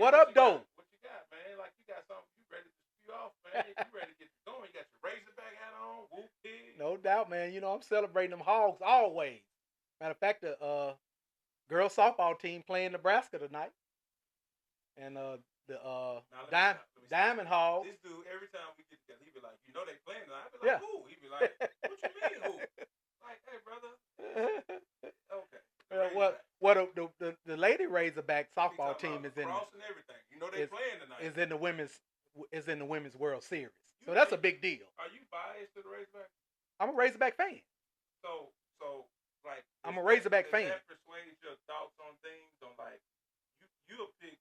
What up, though? What you got, man? Like you got something you ready to spew off, man. You ready to get going. You got your Razorback hat on, whoop pig. No doubt, man. You know, I'm celebrating them Hogs always. Matter of fact, the girls softball team playing Nebraska tonight. And Diamond Hogs. This dude, every time we get together, he be like, you know they playing tonight. I be like, who? He be like, what you mean who? Like, hey, brother. Okay. The Lady Razorback softball team is in and everything. You know they playing tonight. Is in the women's World Series. So that's a big deal. Are you biased to the Razorback? I'm a Razorback fan. So like I'm a Razorback fan. Does that persuade your thoughts on things on like you'll pick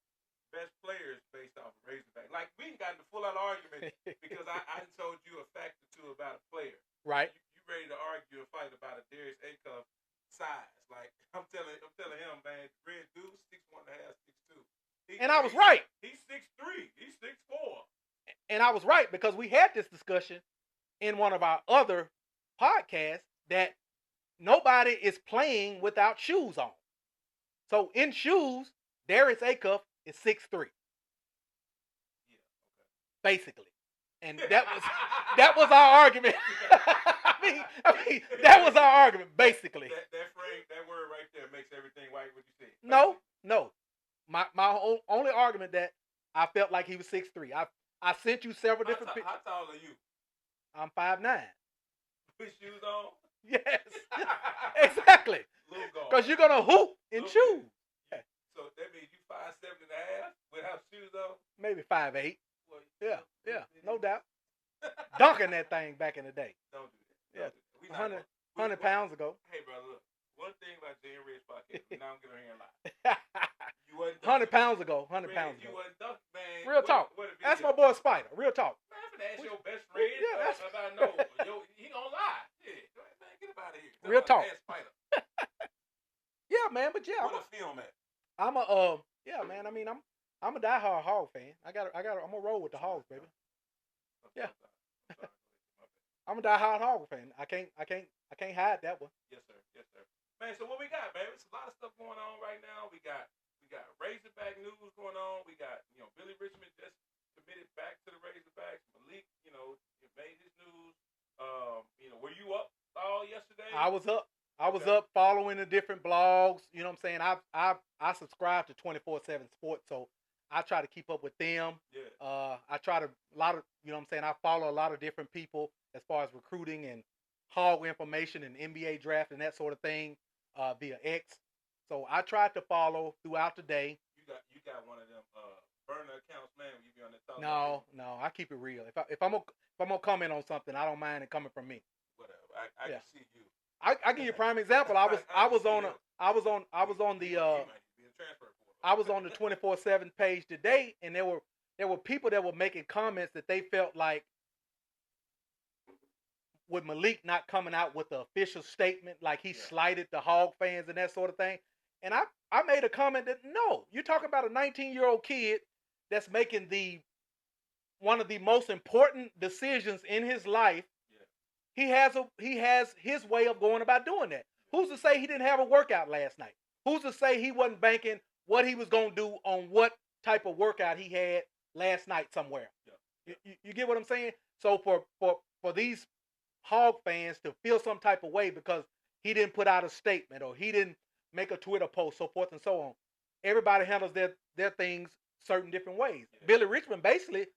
best players based off of Razorback? Like we ain't gotten the full out argument because I told you a fact or two about a player. Right. You ready to argue and fight about a Darius Acuff size? Like I'm telling him, man, red dude 6'1.5", 6'2". And I was right. He's 6'3". He's 6'4". And I was right because we had this discussion in one of our other podcasts that nobody is playing without shoes on. So in shoes, Darius Acuff is 6'3". Yeah, okay. Basically. And that was our argument. I mean, that was our argument, basically. That phrase, that word right there makes everything right. What you said. No. My only argument that I felt like he was 6'3". I sent you several different pictures. How tall are you? I'm 5'9". With shoes on? Yes. Exactly. Because you're gonna hoop in shoes. Yeah. So that means you 5'7.5" without shoes on? Maybe 5'8". Well, yeah, no doubt. Dunking that thing back in the day. Don't do that. Yeah. 100 pounds ago. Hey, brother, look. One thing about JayNReg podcast, we're not gonna get on here and lie. You wasn't 100 pounds ago. 100 pounds ago. You wasn't dunking, man. Real talk. That's my boy Spider. Real talk. Man, I'm gonna ask your best friend. Yeah, that's about no. He gonna lie. Yeah, man, get up out of here. Real talk. Spider. Yeah, man, but yeah. What a film at? I'm a yeah, man. I mean, I'm a diehard Hog fan. I'm gonna roll with the Hogs, baby. Yeah. I'm a diehard Hog fan. I can't hide that one. Yes, sir. Man, so what we got, baby? There's a lot of stuff going on right now. We got Razorback news going on. We got, Billy Richmond just committed back to the Razorbacks. Malik, made his news. Were you up all yesterday? I was up. I was up following the different blogs. You know what I'm saying? I subscribe to 24/7 Sports, so I try to keep up with them. Yeah. I try to I follow a lot of different people as far as recruiting and hog information and NBA draft and that sort of thing via X. So I tried to follow throughout the day. You got one of them burner accounts, man. When you be on that talk. No, I keep it real. If I'm gonna comment on something, I don't mind it coming from me. Whatever. I can see you. I give you a prime example. I was on the 24/7 page today, and there were people that were making comments that they felt like with Malik not coming out with the official statement, like he slighted the Hog fans and that sort of thing. And I made a comment that no, you're talking about a 19-year-old kid that's making one of the most important decisions in his life. Yeah. He has his way of going about doing that. Who's to say he didn't have a workout last night? Who's to say he wasn't banking what he was going to do on what type of workout he had last night somewhere? Yeah. You get what I'm saying? So for these Hog fans to feel some type of way because he didn't put out a statement or he didn't make a Twitter post, so forth and so on. Everybody handles their things certain different ways. Yeah. Billy Richmond basically,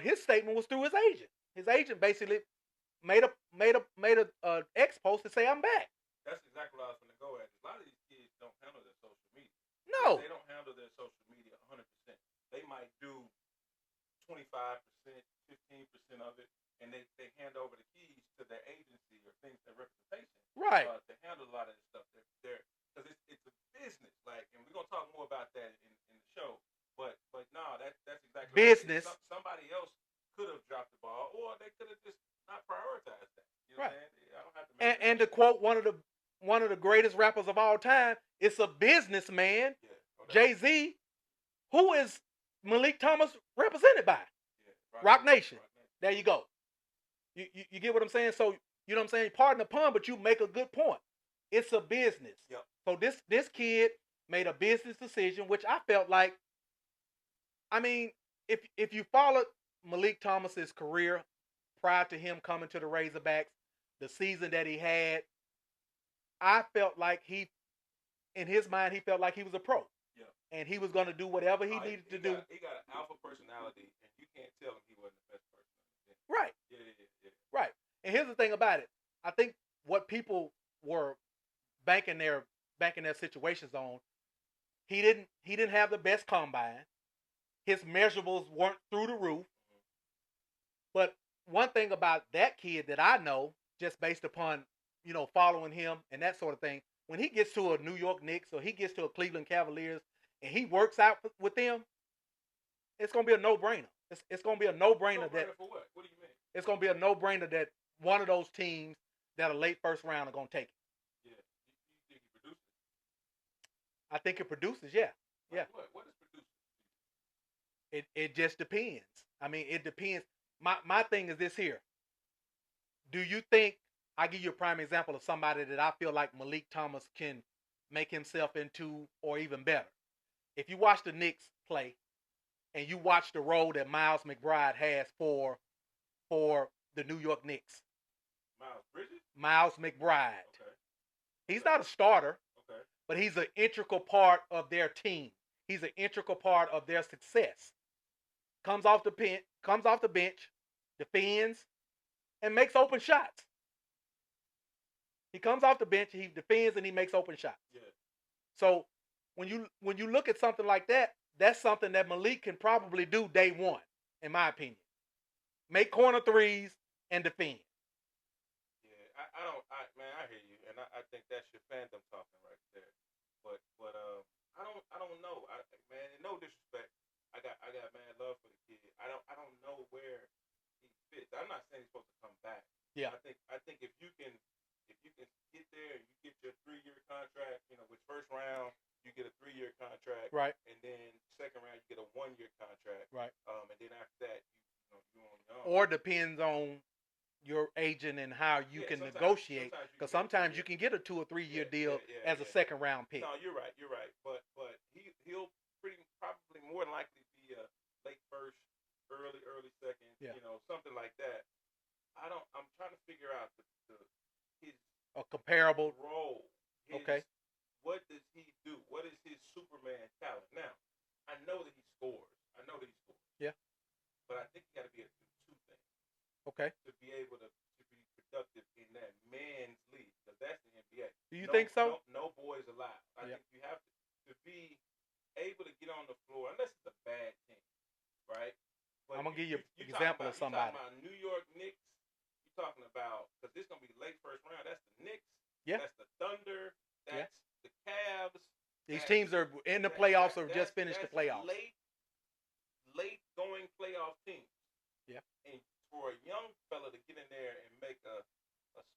his statement was through his agent. His agent basically made a X post to say I'm back. That's exactly what I was going to go at. A lot of these kids don't handle their social media. No, they don't handle their social media 100%. They might do 25%, 15% of it, and they hand over the keys to their agency or things, their representation, right? To handle a lot of this stuff. Because it's a business, like, and we're gonna talk more about that in the show. But no, that's exactly business. Right. Somebody else could have dropped the ball, or they could have just not prioritized that. You know right. what I'm saying? I don't have to. And to quote one of the greatest rappers of all time, it's a businessman, Jay-Z, who is Malik Thomas represented by. Yeah, Rock Nation. There you go. You get what I'm saying? So, you know what I'm saying? Pardon the pun, but you make a good point. It's a business. Yep. So this kid made a business decision, which I felt like I mean, if you followed Malik Thomas's career prior to him coming to the Razorbacks, the season that he had, I felt like in his mind, he felt like he was a pro. Yeah. And he was going to do whatever he needed to do. He got an alpha personality, and you can't tell him he wasn't the best person. Right. Yeah. Right. And here's the thing about it. I think what people were banking their situations on, he didn't have the best combine. His measurables weren't through the roof. But one thing about that kid that I know, just based upon, following him and that sort of thing, when he gets to a New York Knicks or he gets to a Cleveland Cavaliers and he works out with them, it's going to be a no-brainer. It's going to be a no-brainer that. For what? What do you mean? It's going to be a no-brainer that one of those teams that are late first round are going to take it. Yeah. You think he produces? I think it produces, yeah. Yeah. What is producing? It just depends. I mean, it depends. My thing is this here. Do you think, I give you a prime example of somebody that I feel like Malik Thomas can make himself into or even better. If you watch the Knicks play and you watch the role that Miles McBride has for the New York Knicks. Miles Bridges? Miles McBride. Okay. He's not a starter, okay, but he's an integral part of their team. He's an integral part of their success. Comes off the bench, defends, and makes open shots. He comes off the bench, he defends, and he makes open shots. Yeah. So when you look at something like that, that's something that Malik can probably do day one, in my opinion. Make corner threes and defend. Yeah, I hear you, and I think that's your fandom talking right there. But I don't know, man. In no disrespect, I got mad love for the kid. I don't know where he fits. I'm not saying he's supposed to come back. Yeah. I think if you can get there and you get your 3-year contract, which first round you get a 3-year contract, right? And then second round you get a 1-year contract, right? And then after that you on your own. Or depends on your agent and how you can negotiate, because sometimes you can get a 2 or 3 year deal as a second round pick. No, you're right. But he'll probably more than likely be a late first, early second, something like that. I'm trying to figure out his a comparable role. Okay. What does he do? What is his Superman talent? Now, I know that he scores. Yeah. But I think you got to be able to do 2 things. Okay. To be able to be productive in that man's league, because that's the NBA. Do you think so? No boys allowed. I think you have to be able to get on the floor, unless it's a bad team, right? But I'm gonna give you an example of somebody. You're talking about New York Knicks. You're talking about, because this is gonna be late first round. That's the Knicks. Yeah. That's the Thunder. That's the Cavs. These teams are in the playoffs or just finished the playoffs. Late going playoff teams. Yeah. And for a young fella to get in there and make a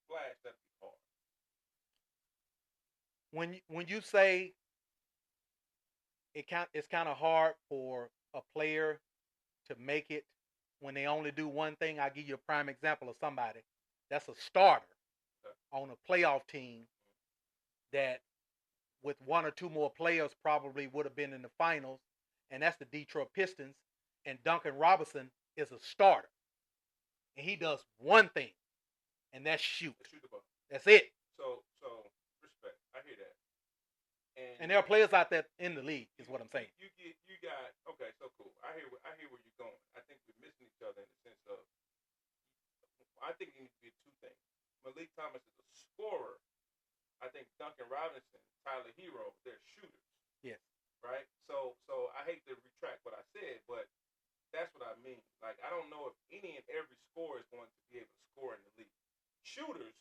splash, that'd be hard. When you say it's kind of hard for a player to make it when they only do one thing, I'll give you a prime example of somebody that's a starter on a playoff team that with 1 or 2 more players probably would have been in the finals, and that's the Detroit Pistons. And Duncan Robinson is a starter, and he does one thing, and that's shoot. Shoot the ball. That's it. So respect. I hear that. And there are players out there in the league, is what I'm saying. You got okay. So cool. I hear where you're going. I think we're missing each other in the sense of, I think it needs to be 2 things. Malik Thomas is a scorer. I think Duncan Robinson, Tyler Hero, they're shooters. Yes. Right? So I hate to retract what I said, but that's what I mean. Like, I don't know if any and every scorer is going to be able to score in the league. Shooters,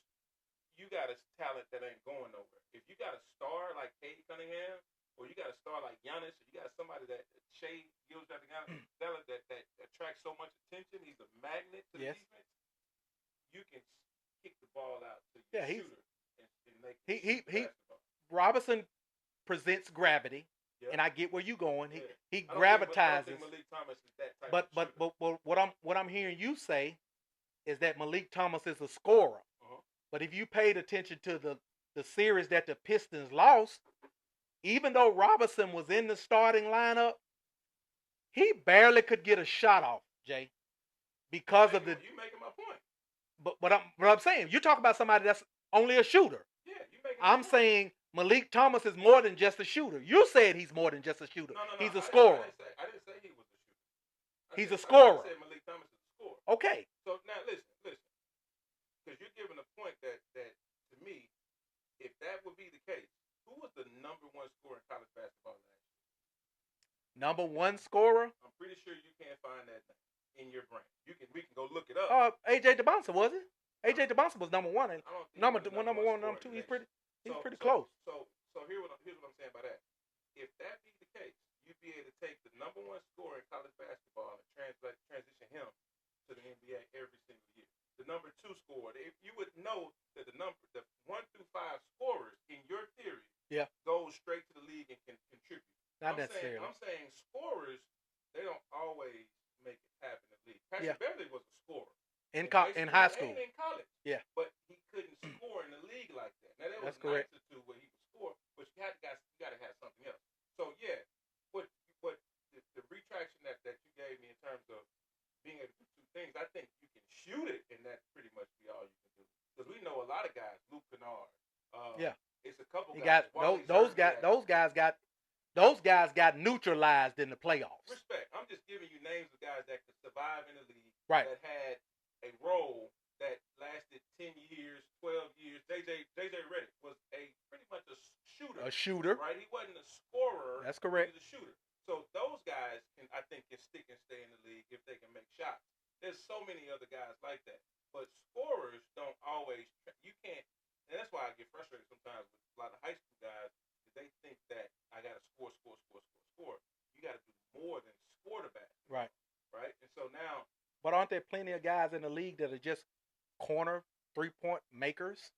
you got a talent that ain't going nowhere. If you got a star like Cade Cunningham, or you got a star like Giannis, or you got somebody that Shea Gilgeous-Alexander that attracts so much attention, he's a magnet to the defense. You can kick the ball out to your shooter and make it. Robinson presents gravity. Yep. And I get where you're going. He gravitizes. I don't think Malik Thomas is that type of shooter. But what I'm hearing you say is that Malik Thomas is a scorer. Uh-huh. But if you paid attention to the series that the Pistons lost, even though Robinson was in the starting lineup, He barely could get a shot off, Jay, because of the. You making my point. But I'm saying, you talk about somebody that's only a shooter. Yeah, you making. I'm saying Malik Thomas is more than just a shooter. You said he's more than just a shooter. No. He's a scorer. I didn't say he was a shooter. He's a scorer. I said Malik Thomas is a scorer. Okay. So now listen, because you're giving a point that to me, if that would be the case, who was the number one scorer in college basketball last year? Number one scorer? I'm pretty sure you can't find that in your brain. We can go look it up. AJ DeBonsa, was it? AJ DeBonsa was number one. And number one, number two. He's pretty close. So here's what I'm saying by that. If that be the case, you'd be able to take the number one scorer in college basketball and transition him to the NBA every single year. The number two scorer, if you would know that the 1 through 5 scorers in your theory goes straight to the league and can contribute. Not necessarily. I'm saying scorers, they don't always make it happen in the league. Patrick Beverly was a scorer. In high school. And in college. Yeah. But he couldn't score in the league like that. Now, that was correct. nice to where he would score, but you got to have something else. So, yeah, what the retraction that you gave me in terms of being able to do two things, I think you can shoot it, and that's pretty much be all you can do. Because we know a lot of guys, Luke Kennard. It's a couple guys. Those guys got neutralized in the playoffs. Respect. I'm just giving you names of guys that could survive in the league. Right. That had a role that lasted 10 years, 12 years. JayNReg was pretty much a shooter. A shooter. Right? He wasn't a scorer. That's correct. He was a shooter. So those guys I think can stick and stay in the league if they can make shots. There's so many other guys like that. But scorers don't always, you can't, and that's why I get frustrated sometimes with a lot of high school guys, because they think that I got to score. You got to do more than score the basketball. Right? And so now. But aren't there plenty of guys in the league that are just corner 3-point makers?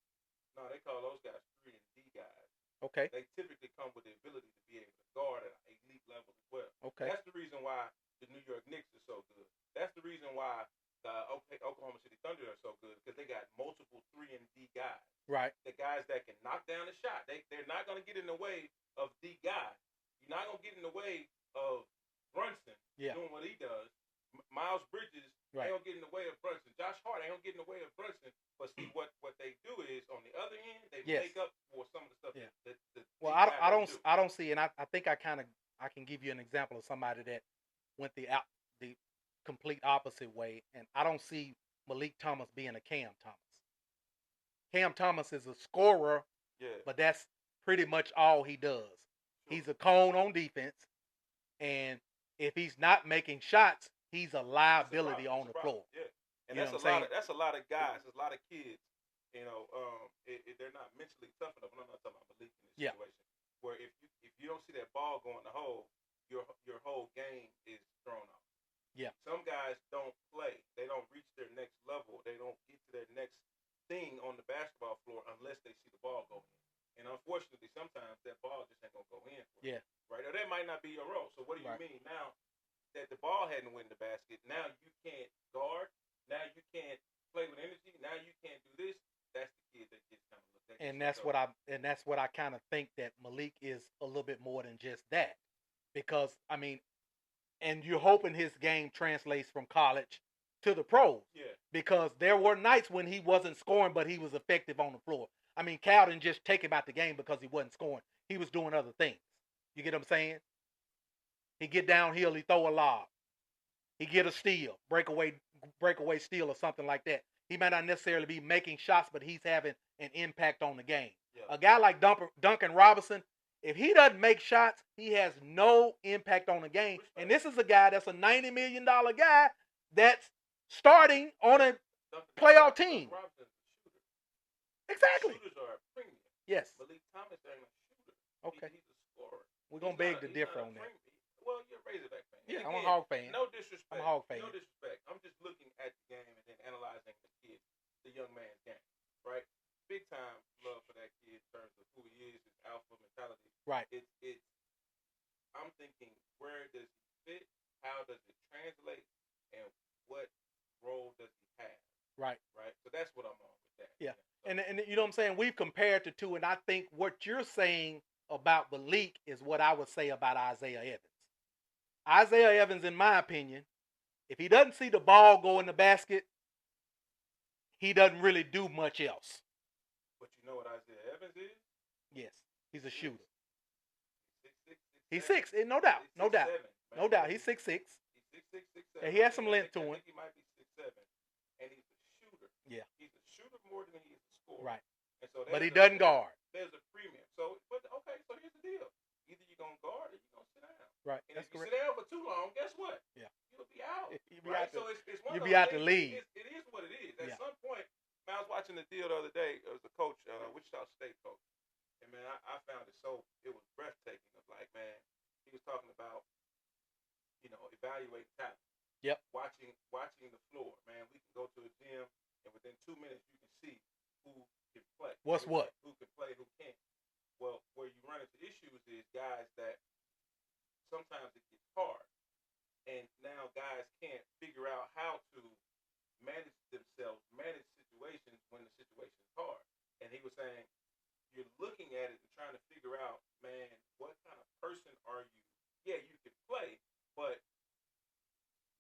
No, they call those guys 3 and D guys. Okay. They typically come with the ability to be able to guard at an elite level as well. Okay. That's the reason why the New York Knicks are so good. That's the reason why the Oklahoma City Thunder are so good, because they got multiple 3 and D guys. Right. The guys that can knock down the shot. They're not going to get in the way of the guy. You're not going to get in the way of Brunson doing what he does. Miles Bridges ain't going to get in the way of Brunson. Josh Hart ain't going to get in the way of Brunson. But see, what they do is, on the other end, they make up for some of the stuff that well, I don't see, and I think I can give you an example of somebody that went the complete opposite way, and I don't see Malik Thomas being a Cam Thomas. Cam Thomas is a scorer, but that's pretty much all he does. Sure. He's a cone on defense, and if he's not making shots, he's a liability on the floor. Yeah, and that's a lot of guys. There's a lot of kids. You know, they're not mentally tough enough. I'm not talking about Malik in this situation. Where if you don't see that ball go in the hole, your whole game is thrown off. Yeah. Some guys don't play. They don't reach their next level. They don't get to their next thing on the basketball floor unless they see the ball go in. And unfortunately, sometimes that ball just ain't gonna go in. Right. Or that might not be your role. So what do you mean now that the ball hadn't went in the basket? Now you can't guard. Now you can't play with energy. Now you can't do this. That's the kid that gets kind of looked at. And that's what I kind of think, that Malik is a little bit more than just that, because I mean, and you're hoping his game translates from college to the pros. Yeah. Because there were nights when he wasn't scoring, but he was effective on the floor. I mean, Cal didn't just take him out the game because he wasn't scoring. He was doing other things. You get what I'm saying? He get downhill, he throw a lob. He get a steal, breakaway steal or something like that. He might not necessarily be making shots, but he's having an impact on the game. Yeah. A guy like Duncan Robinson, if he doesn't make shots, he has no impact on the game. And this is a guy that's a $90 million guy that's starting on a playoff team. Exactly. Shooters are a premium. Yes. Malik Thomas ain't a shooter. Okay. He's a scorer. We're going to beg to differ on that. Well, you're a Razorback fan. Yeah, I'm a Hog fan. No disrespect. I'm a Hog fan. No disrespect. I'm just looking at the game and then analyzing the kid, the young man's game, right? Big time love for that kid in terms of who he is, his alpha mentality. Right. I'm thinking, where does he fit? How does it translate? And what role does he have? Right. Right. So that's what I'm on with that. Yeah. So, and you know what I'm saying? We've compared the two, and I think what you're saying about Malik is what I would say about Isaiah Evans. Isaiah Evans, in my opinion, if he doesn't see the ball go in the basket, he doesn't really do much else. But you know what Isaiah Evans is? Yes, he's a shooter. 6'6", 6'7". He's 6, no doubt, He's no doubt, 6'7", no doubt. He's 6'6". He's 6'6", 6'7". And he has some length to I him. think he might be 6'7", and he's a shooter. Yeah, he's a shooter more than he is a scorer. right. And so But he doesn't guard. There's a premium. So, but okay, so here's the deal: either you're gonna guard or you're gonna sit down. Right. And That's if you correct. sit down for too long, guess what? Yeah. You'll be out. You'll be right. out. So it's one You'll of be those out the things, league. It is what it is. At Yeah. some point, man, I was watching the deal the other day. It was a coach, Wichita State coach, and man, I found it it was breathtaking. Of like, man, he was talking about, evaluating talent. Yep. Watching the floor, man. We can go to a gym, and within 2 minutes, you can see who can play. What's what? Who can play, who can't. Well, where you run into issues is guys that sometimes it gets hard, and now guys can't figure out how to manage themselves, manage situations when the situation is hard. And he was saying, you're looking at it and trying to figure out, man, what kind of person are you? Yeah, you can play, but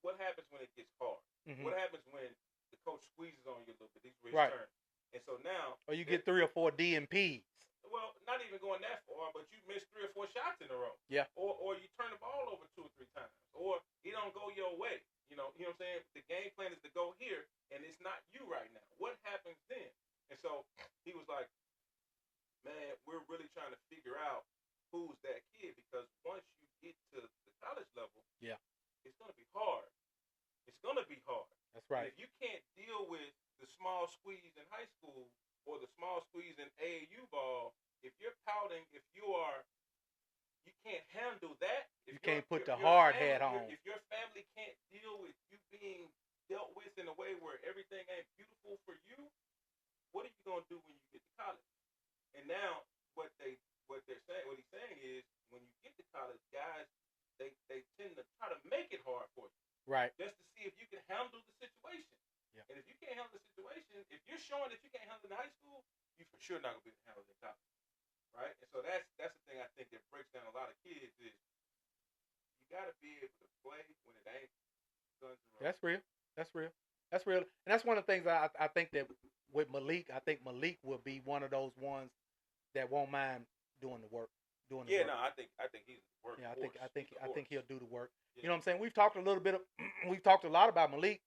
what happens when it gets hard? Mm-hmm. What happens when the coach squeezes on you a little bit? These were his right. turn. And so now, or you get 3 or 4 DMPs. Well, not even going that far, but you miss 3 or 4 shots in a row. Yeah. Or you turn the ball over 2 or 3 times, or it don't go your way. You know what I'm saying? The game plan is to go here, and it's not you right now. What happens then? And so he was like, man, we're really trying to figure out who's that kid, because once you get to the college level, yeah, it's going to be hard. It's going to be hard. That's right. And if you can't deal with the small squeeze in high school or the small squeeze in AAU ball, if you're pouting, you can't handle that. You can't put the hard hat on. If your family can't deal with you being dealt with in a way where everything ain't beautiful for you, what are you going to do when you get to college? And now what he's saying is, when you get to college, guys, they tend to try to make it hard for you. Right. Just to see if you can handle the situation. Yeah. And if you can't handle the situation, if you're showing that you can't handle it in high school, you for sure not going to be able to handle it in college. Right? And so that's the thing I think that breaks down a lot of kids is you got to be able to play when it ain't guns and roses. That's real. That's real. That's real. And that's one of the things I think that with Malik, I think Malik will be one of those ones that won't mind doing the work. No, I think he's the work. Yeah, I think he'll do the work. Yeah. You know what I'm saying? We've talked a lot about Malik,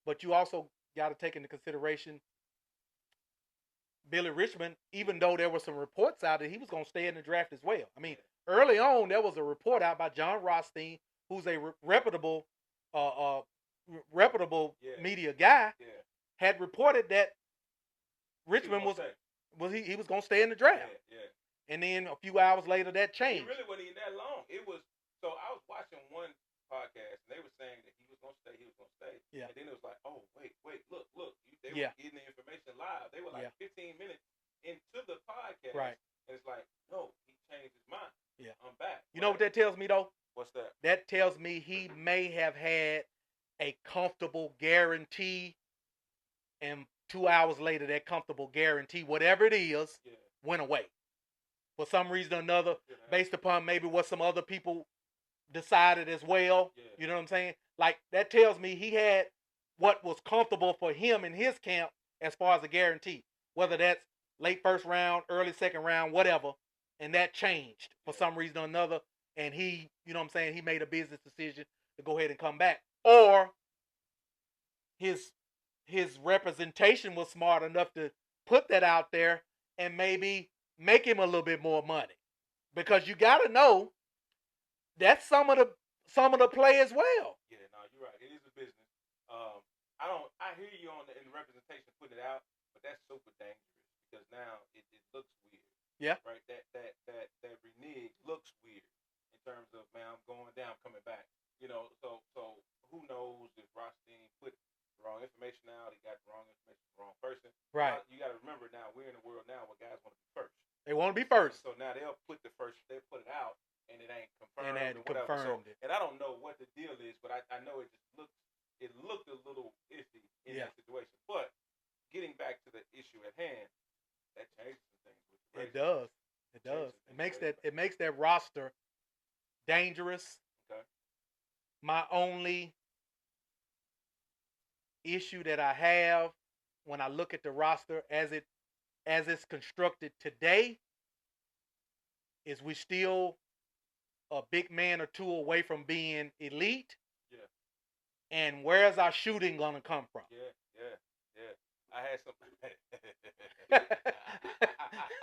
but you also got to take into consideration Billy Richmond, even though there were some reports out that he was going to stay in the draft as well. I mean, early on, there was a report out by John Rothstein, who's a reputable media guy, had reported that Richmond was going to stay in the draft. Yeah. And then a few hours later, that changed. It really wasn't even that long. It was, so I was watching one podcast, and they were saying that he was going to stay. Yeah. And then it was like, oh, wait, look. They Yeah. were getting the information live. They were like 15 minutes into the podcast. Right. And it's like, no, he changed his mind. Yeah. I'm back. You know what that tells me, though? What's that? That tells me he may have had a comfortable guarantee, and 2 hours later, that comfortable guarantee, whatever it is, went away. For some reason or another, based upon maybe what some other people decided as well. Yeah. You know what I'm saying? Like, that tells me he had what was comfortable for him in his camp as far as a guarantee. Whether that's late first round, early second round, whatever. And that changed for some reason or another. And he, you know what I'm saying, he made a business decision to go ahead and come back. Or his representation was smart enough to put that out there and maybe make him a little bit more money, because you got to know that's some of the play as well. Yeah, no, you're right. It is a business. I hear you in the representation putting it out, but that's super dangerous, because now it looks weird. Yeah. Right. That renege looks weird in terms of, man, I'm going down, coming back. You know, so who knows if Rothstein put the wrong information out? He got the wrong information from the wrong person. Right. You got to remember, now we're in a world now where guys want to be first. They want to be first. So now they'll put it out, and it ain't confirmed. And I don't know what the deal is, but I know it just looked a little iffy in that situation. But getting back to the issue at hand, that changes some things. It does. It makes that roster dangerous. Okay. My only issue that I have when I look at the roster as it's constructed today is we still a big man or two away from being elite. Yeah. And where's our shooting gonna come from? Yeah. I had some.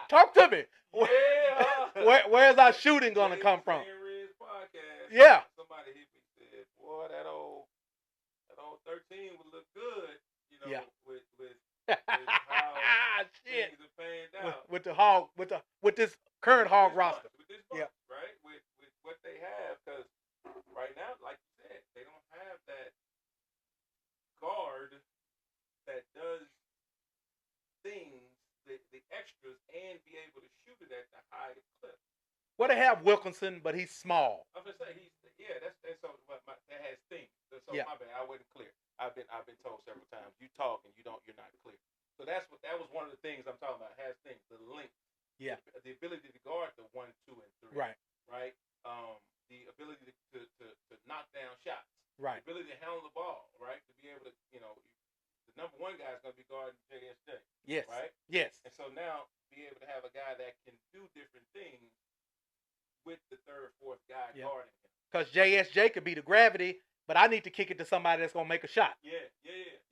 Talk to me. Yeah. Where's our shooting gonna come from? JayNReg podcast. Yeah. Somebody hit me and said, "Boy, that old 13 would look good, you know, Yeah. with how Shit. things are panned out With this current hog roster. With this bunch, right? With what they have, because right now, like you said, they don't have that guard that does things, the extras, and be able to shoot it at the highest clip. Well, they have Wilkinson, but he's small. I'm gonna say that's so that has things. So yeah. My bad, I wasn't clear. I've been told several times you talk and you're not clear. So that was one of the things I'm talking about. Has things, the length, the ability to guard the 1, 2, and 3, right. The ability to knock down shots, right. The ability to handle the ball, right, to be able to, the number one guy is going to be guarding JSJ, yes, right, yes, and so now be able to have a guy that can do different things with the third, fourth guy guarding him. Because JSJ could be the gravity, but I need to kick it to somebody that's going to make a shot. Yeah.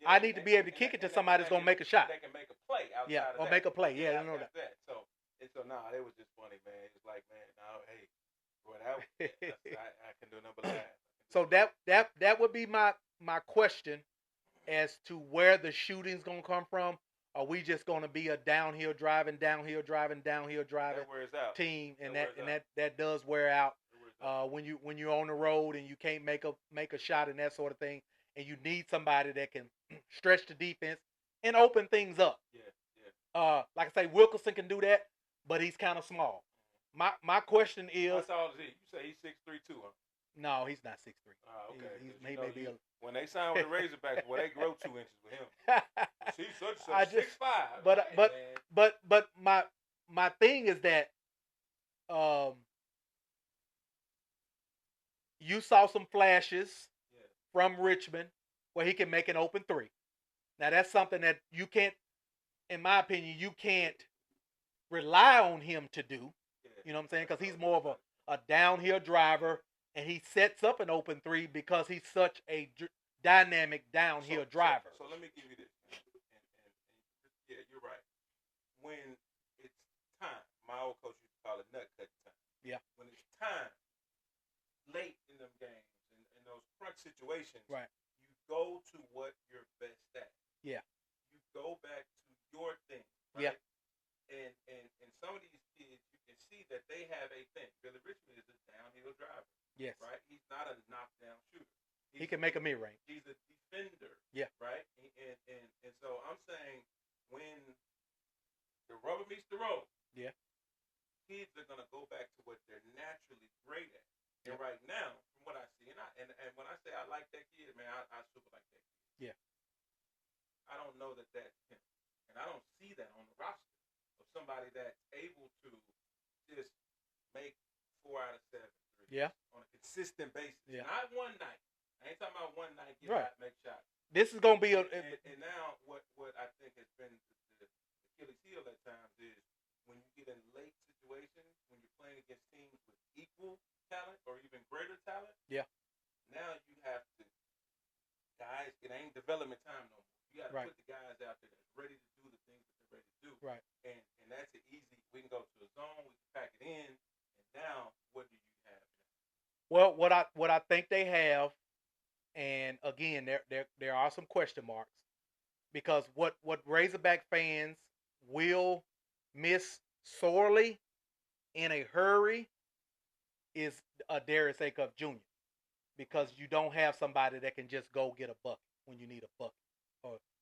I need to be able to kick it to somebody that's going to make a shot. That can make a play outside of that. Make a play. Yeah, I know that. So it was just funny, man. It's like, man, hey, boy, I can do number laugh. So that would be my question as to where the shooting's going to come from. Are we just going to be a downhill driving team, and that does wear out when you're on the road and you can't make a shot and that sort of thing, and you need somebody that can stretch the defense and open things up. Yeah. Like I say, Wilkinson can do that, but he's kind of small. My question is, how tall is he? You say he's 6'3" too, huh? No, he's not 6'3". Okay. He may be when they sign with the Razorbacks, well, they grow 2 inches with him. He's such 6'5". But my thing is that you saw some flashes from Richmond where he can make an open 3. Now that's something that you can't, in my opinion, you can't rely on him to do. You know what I'm saying? Because he's more of a downhill driver, and he sets up an open 3 because he's such a dynamic downhill driver. So let me give you this. And you're right. When it's time, my old coach used to call it nut cutting time. Yeah. When it's time, late in them games, in those crunch situations, right, you go to what you're best at. Yeah. You go back to your thing. Yeah. Right? And some of these kids, you can see that they have a thing. Billy Richmond is a downhill driver. Yes. Right? He's not a knockdown shooter. He can make a mid-range. He's a defender. Yeah. Right? And so I'm saying when the rubber meets the road, kids are going to go back to what they're naturally great at. And right now, from what I see, and when I say I like that kid, man, I super like that kid. Yeah. I don't know that that's him. And I don't see that on the roster of somebody that's able to just make 4 out of 7 threes on a consistent basis. Yeah. Not one night. I ain't talking about one night get out, make shots. This is going to be and now what I think has been the Achilles heel at times is when you get in late situations, when you're playing against teams with equal talent or even greater talent. Yeah. Now you have to, guys, it ain't development time no more. You got to put the guys out there that's ready to do the things that they're ready to do. Right. And that's an easy. We can go to a zone. We can pack it in. And now, what do you have now? Well, what I think they have, and again, there are some question marks, because what Razorback fans will miss sorely in a hurry is a Darius Acuff Jr. because you don't have somebody that can just go get a bucket when you need a bucket,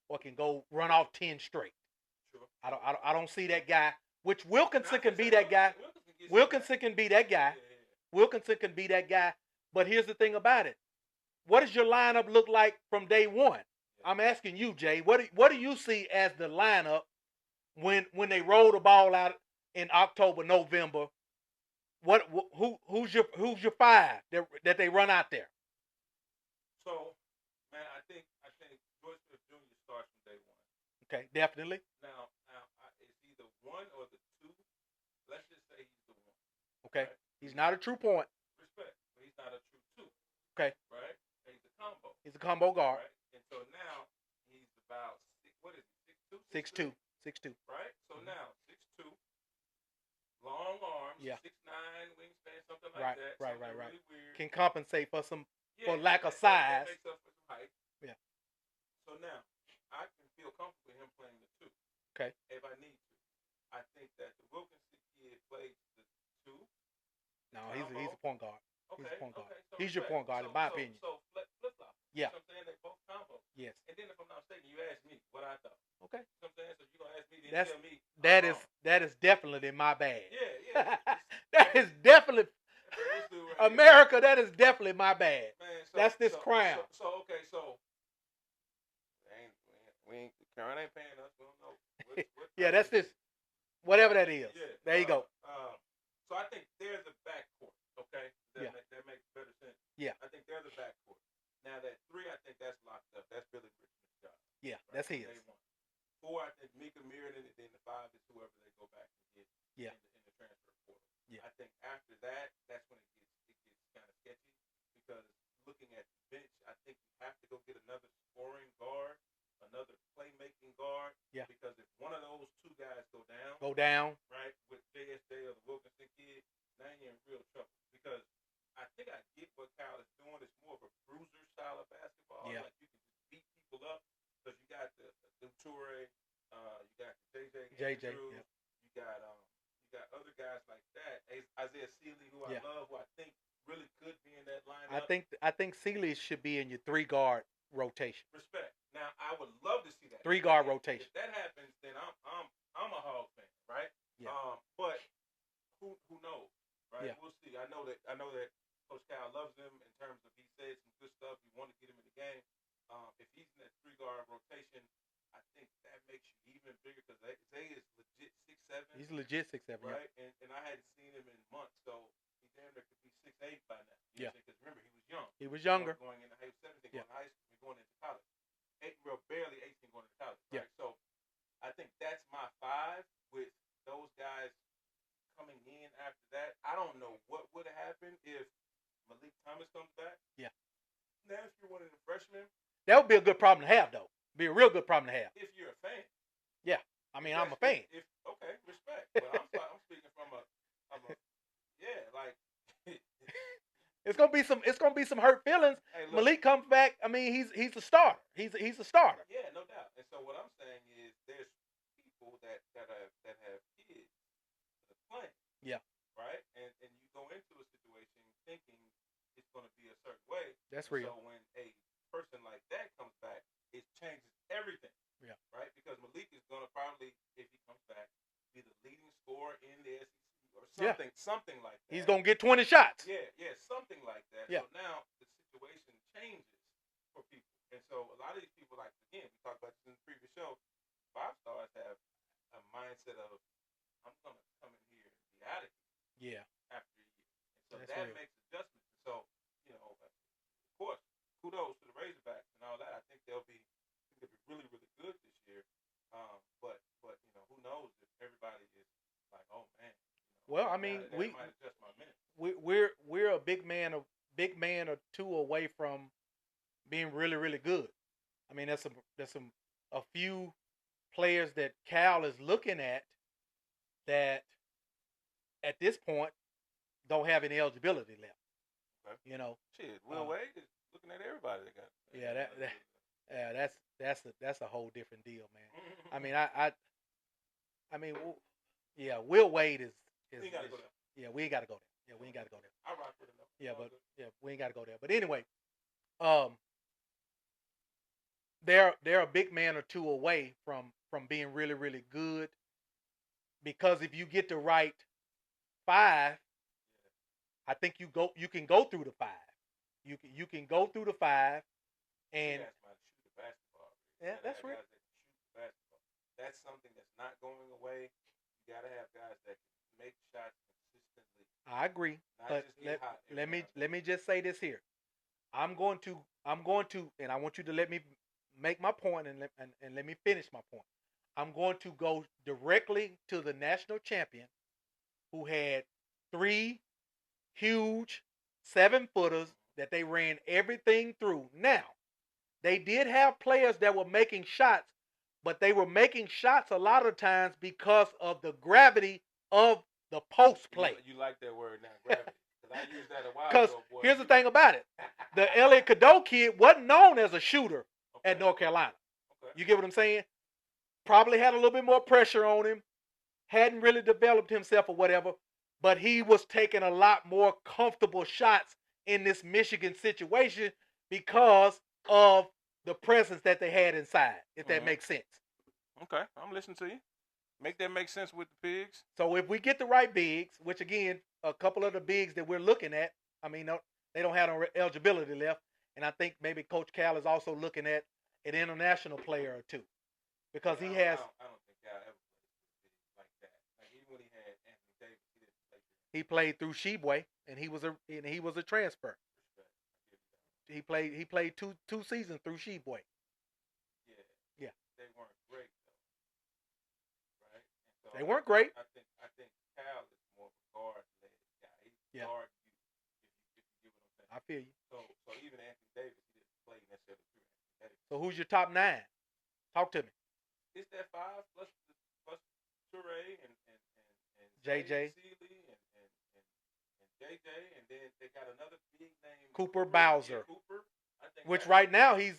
or can go run off 10 straight. Sure. I don't see that guy. Which Wilkinson can be that guy. Wilkinson can be that guy. Wilkinson can be that guy. But here's the thing about it. What does your lineup look like from day one? I'm asking you, Jay. What do you see as the lineup when they roll the ball out in October, November? Who's your 5 that they run out there? Okay, definitely. Now, it's either one or the two. Let's just say he's the one. Okay, Right? he's not a true point. Respect, but he's not a true two. Okay, Right? He's a combo. he's a combo guard. Right? And so now he's about what is he? 6'2"? 6'2", 6'2". Right? So now 6'2", long arms, Yeah. 6'9", wingspan, something like Right, that. right, something right. really weird. Can compensate for some Yeah, lack of that size. makes up for some height. Yeah. So now I can feel comfortable with him playing the two. Okay. If I need to. I think that the Wilkinson kid plays the two. No, he's a point guard. Okay. He's a point guard. Okay. So He's your point guard, in my opinion. So flip flop. Yeah. You know what I'm saying? They both combo. Yes. And then if I'm not mistaken, you asked me what I thought. Okay. You know what I'm saying? So you're gonna ask me to That's, tell me. that is definitely my bad. Yeah. That is definitely America. That is definitely my bad. Man, that's this crown. So we ain't Crown ain't paying us. We don't know. What yeah, that's this. Whatever that is. Yeah. There you go. So I think there's a backcourt. Okay. That makes better sense. Yeah. I think there's a backcourt. Now that 3, I think that's locked up. That's Billy Richmond's job. Yeah, right? that's his. 4, I think Mika Mirrodin, and then the 5 is whoever they go back and get. Yeah. In the transfer portal. Yeah. I think after that, that's when it gets kind of sketchy because looking at the bench, I think you have to go get another scoring guard, another playmaking guard. Yeah. Because if one of those 2 guys go down, right, with JSJ or the Wilkinson kid, now you're in real trouble. Because I think I get what Kyle is doing. It's more of a bruiser style of basketball. Yeah. Like you can just beat people up because you got the Dutour, you got the JJ, Andrews, yeah. you got other guys like that. Isaiah Sealy, who I love, who I think really could be in that lineup. I think Sealy should be in your 3 guard rotation. Respect. Now I would love to see that 3 guard rotation. If that happens, then I'm a Hog fan, right? Yeah. But who knows, right? Yeah. We'll see. I know that Coach Cal loves him in terms of he said some good stuff. He wanted to get him in the game. If he's in that 3 guard rotation, I think that makes you even bigger because Zay is legit 6'7". He's legit 6'7", right? Yeah. And I hadn't seen him in months, so he damn near could be 6'8" by now. Yeah. Because remember he was young. He was younger. Going into 17, going to high school, going into college. Barely 18 going into college. Right? Yeah. So I think that's my 5 with those guys coming in after that. I don't know what would have happened if Malik Thomas comes back. Yeah. Now if you're one of the freshmen, that would be a good problem to have, though. Be a real good problem to have. If you're a fan. Yeah. I mean, I'm a fan. Okay, respect. But I'm speaking from a like It's gonna be some hurt feelings. Hey, look, Malik comes back. I mean, he's a starter. He's a starter. Yeah, no doubt. And so what I'm saying is, there's people that have kids that are playing. Yeah. Right. And you go into a situation thinking it's going to be a certain way. That's real. So when a person like that comes back, it changes everything. Yeah. Right. Because Malik is going to probably, if he comes back, be the leading scorer in the SEC or something, something like that. He's going to get 20 shots. Yeah, something like that. Yeah. So now the situation changes for people. And so a lot of these people, like, again, we talked about this in the previous show, 5-stars have a mindset of, I'm going to come in here and be out of here. Yeah. After a year. And so That's that real. makes adjustments. So, of course, kudos to the Razorbacks and all that. I think they'll be really, really good this year. But who knows if everybody is like, oh man. Well, I mean, that might adjust my minutes. We're a big man or 2 away from being really, really good. I mean, there's a few players that Cal is looking at that at this point don't have any eligibility left. Okay. Shit, Will Wade is looking at everybody that got. Yeah, that's a whole different deal, man. I mean, I mean, yeah, Will Wade is. We ain't gotta go there. Yeah, we ain't got to go there. Yeah, we ain't got to go there. I rock with him though. Yeah, but we ain't got to go there. But anyway, they're a big man or 2 away from being really, really good, because if you get the right 5, I think you can go through the 5. You can go through the 5, and yeah, that's real. That's something that's not going away. You gotta have guys that can make shots consistently. I agree, but let me just say this here. I'm going to, and I want you to let me make my point and let me finish my point. I'm going to go directly to the national champion who had three huge 7-footers that they ran everything through. Now, they did have players that were making shots, but they were making shots a lot of times because of the gravity of the post play. You like that word now, gravity. Because I used that a while Because ago, boy. here's the thing about it. The Elliot Cadeau kid wasn't known as a shooter at North Carolina. Okay. You get what I'm saying? Probably had a little bit more pressure on him. Hadn't really developed himself or whatever. But he was taking a lot more comfortable shots in this Michigan situation because of the presence that they had inside, if that makes sense. Okay, I'm listening to you. Make that make sense with the pigs. So if we get the right bigs, which again, a couple of the bigs that we're looking at, I mean, they don't have no eligibility left. And I think maybe Coach Cal is also looking at an international player or two. Because he has. I don't think Cal ever played like that. Like even when he had Anthony Davis, he didn't play. He played through Sheboy, and he was a transfer. He played two seasons through Sheboy. Yeah. They weren't great though, right? So they weren't great. I think Cal is more of a guard-led guy. He guard you if you get what I'm saying. I feel you. So even Anthony Davis, he didn't play necessarily through Anthony Davis. So who's your top 9? Talk to me. It's that 5 plus Toure and JJ. Seeley and JJ, and then they got another big name, Cooper Bowser. Cooper. Which right now he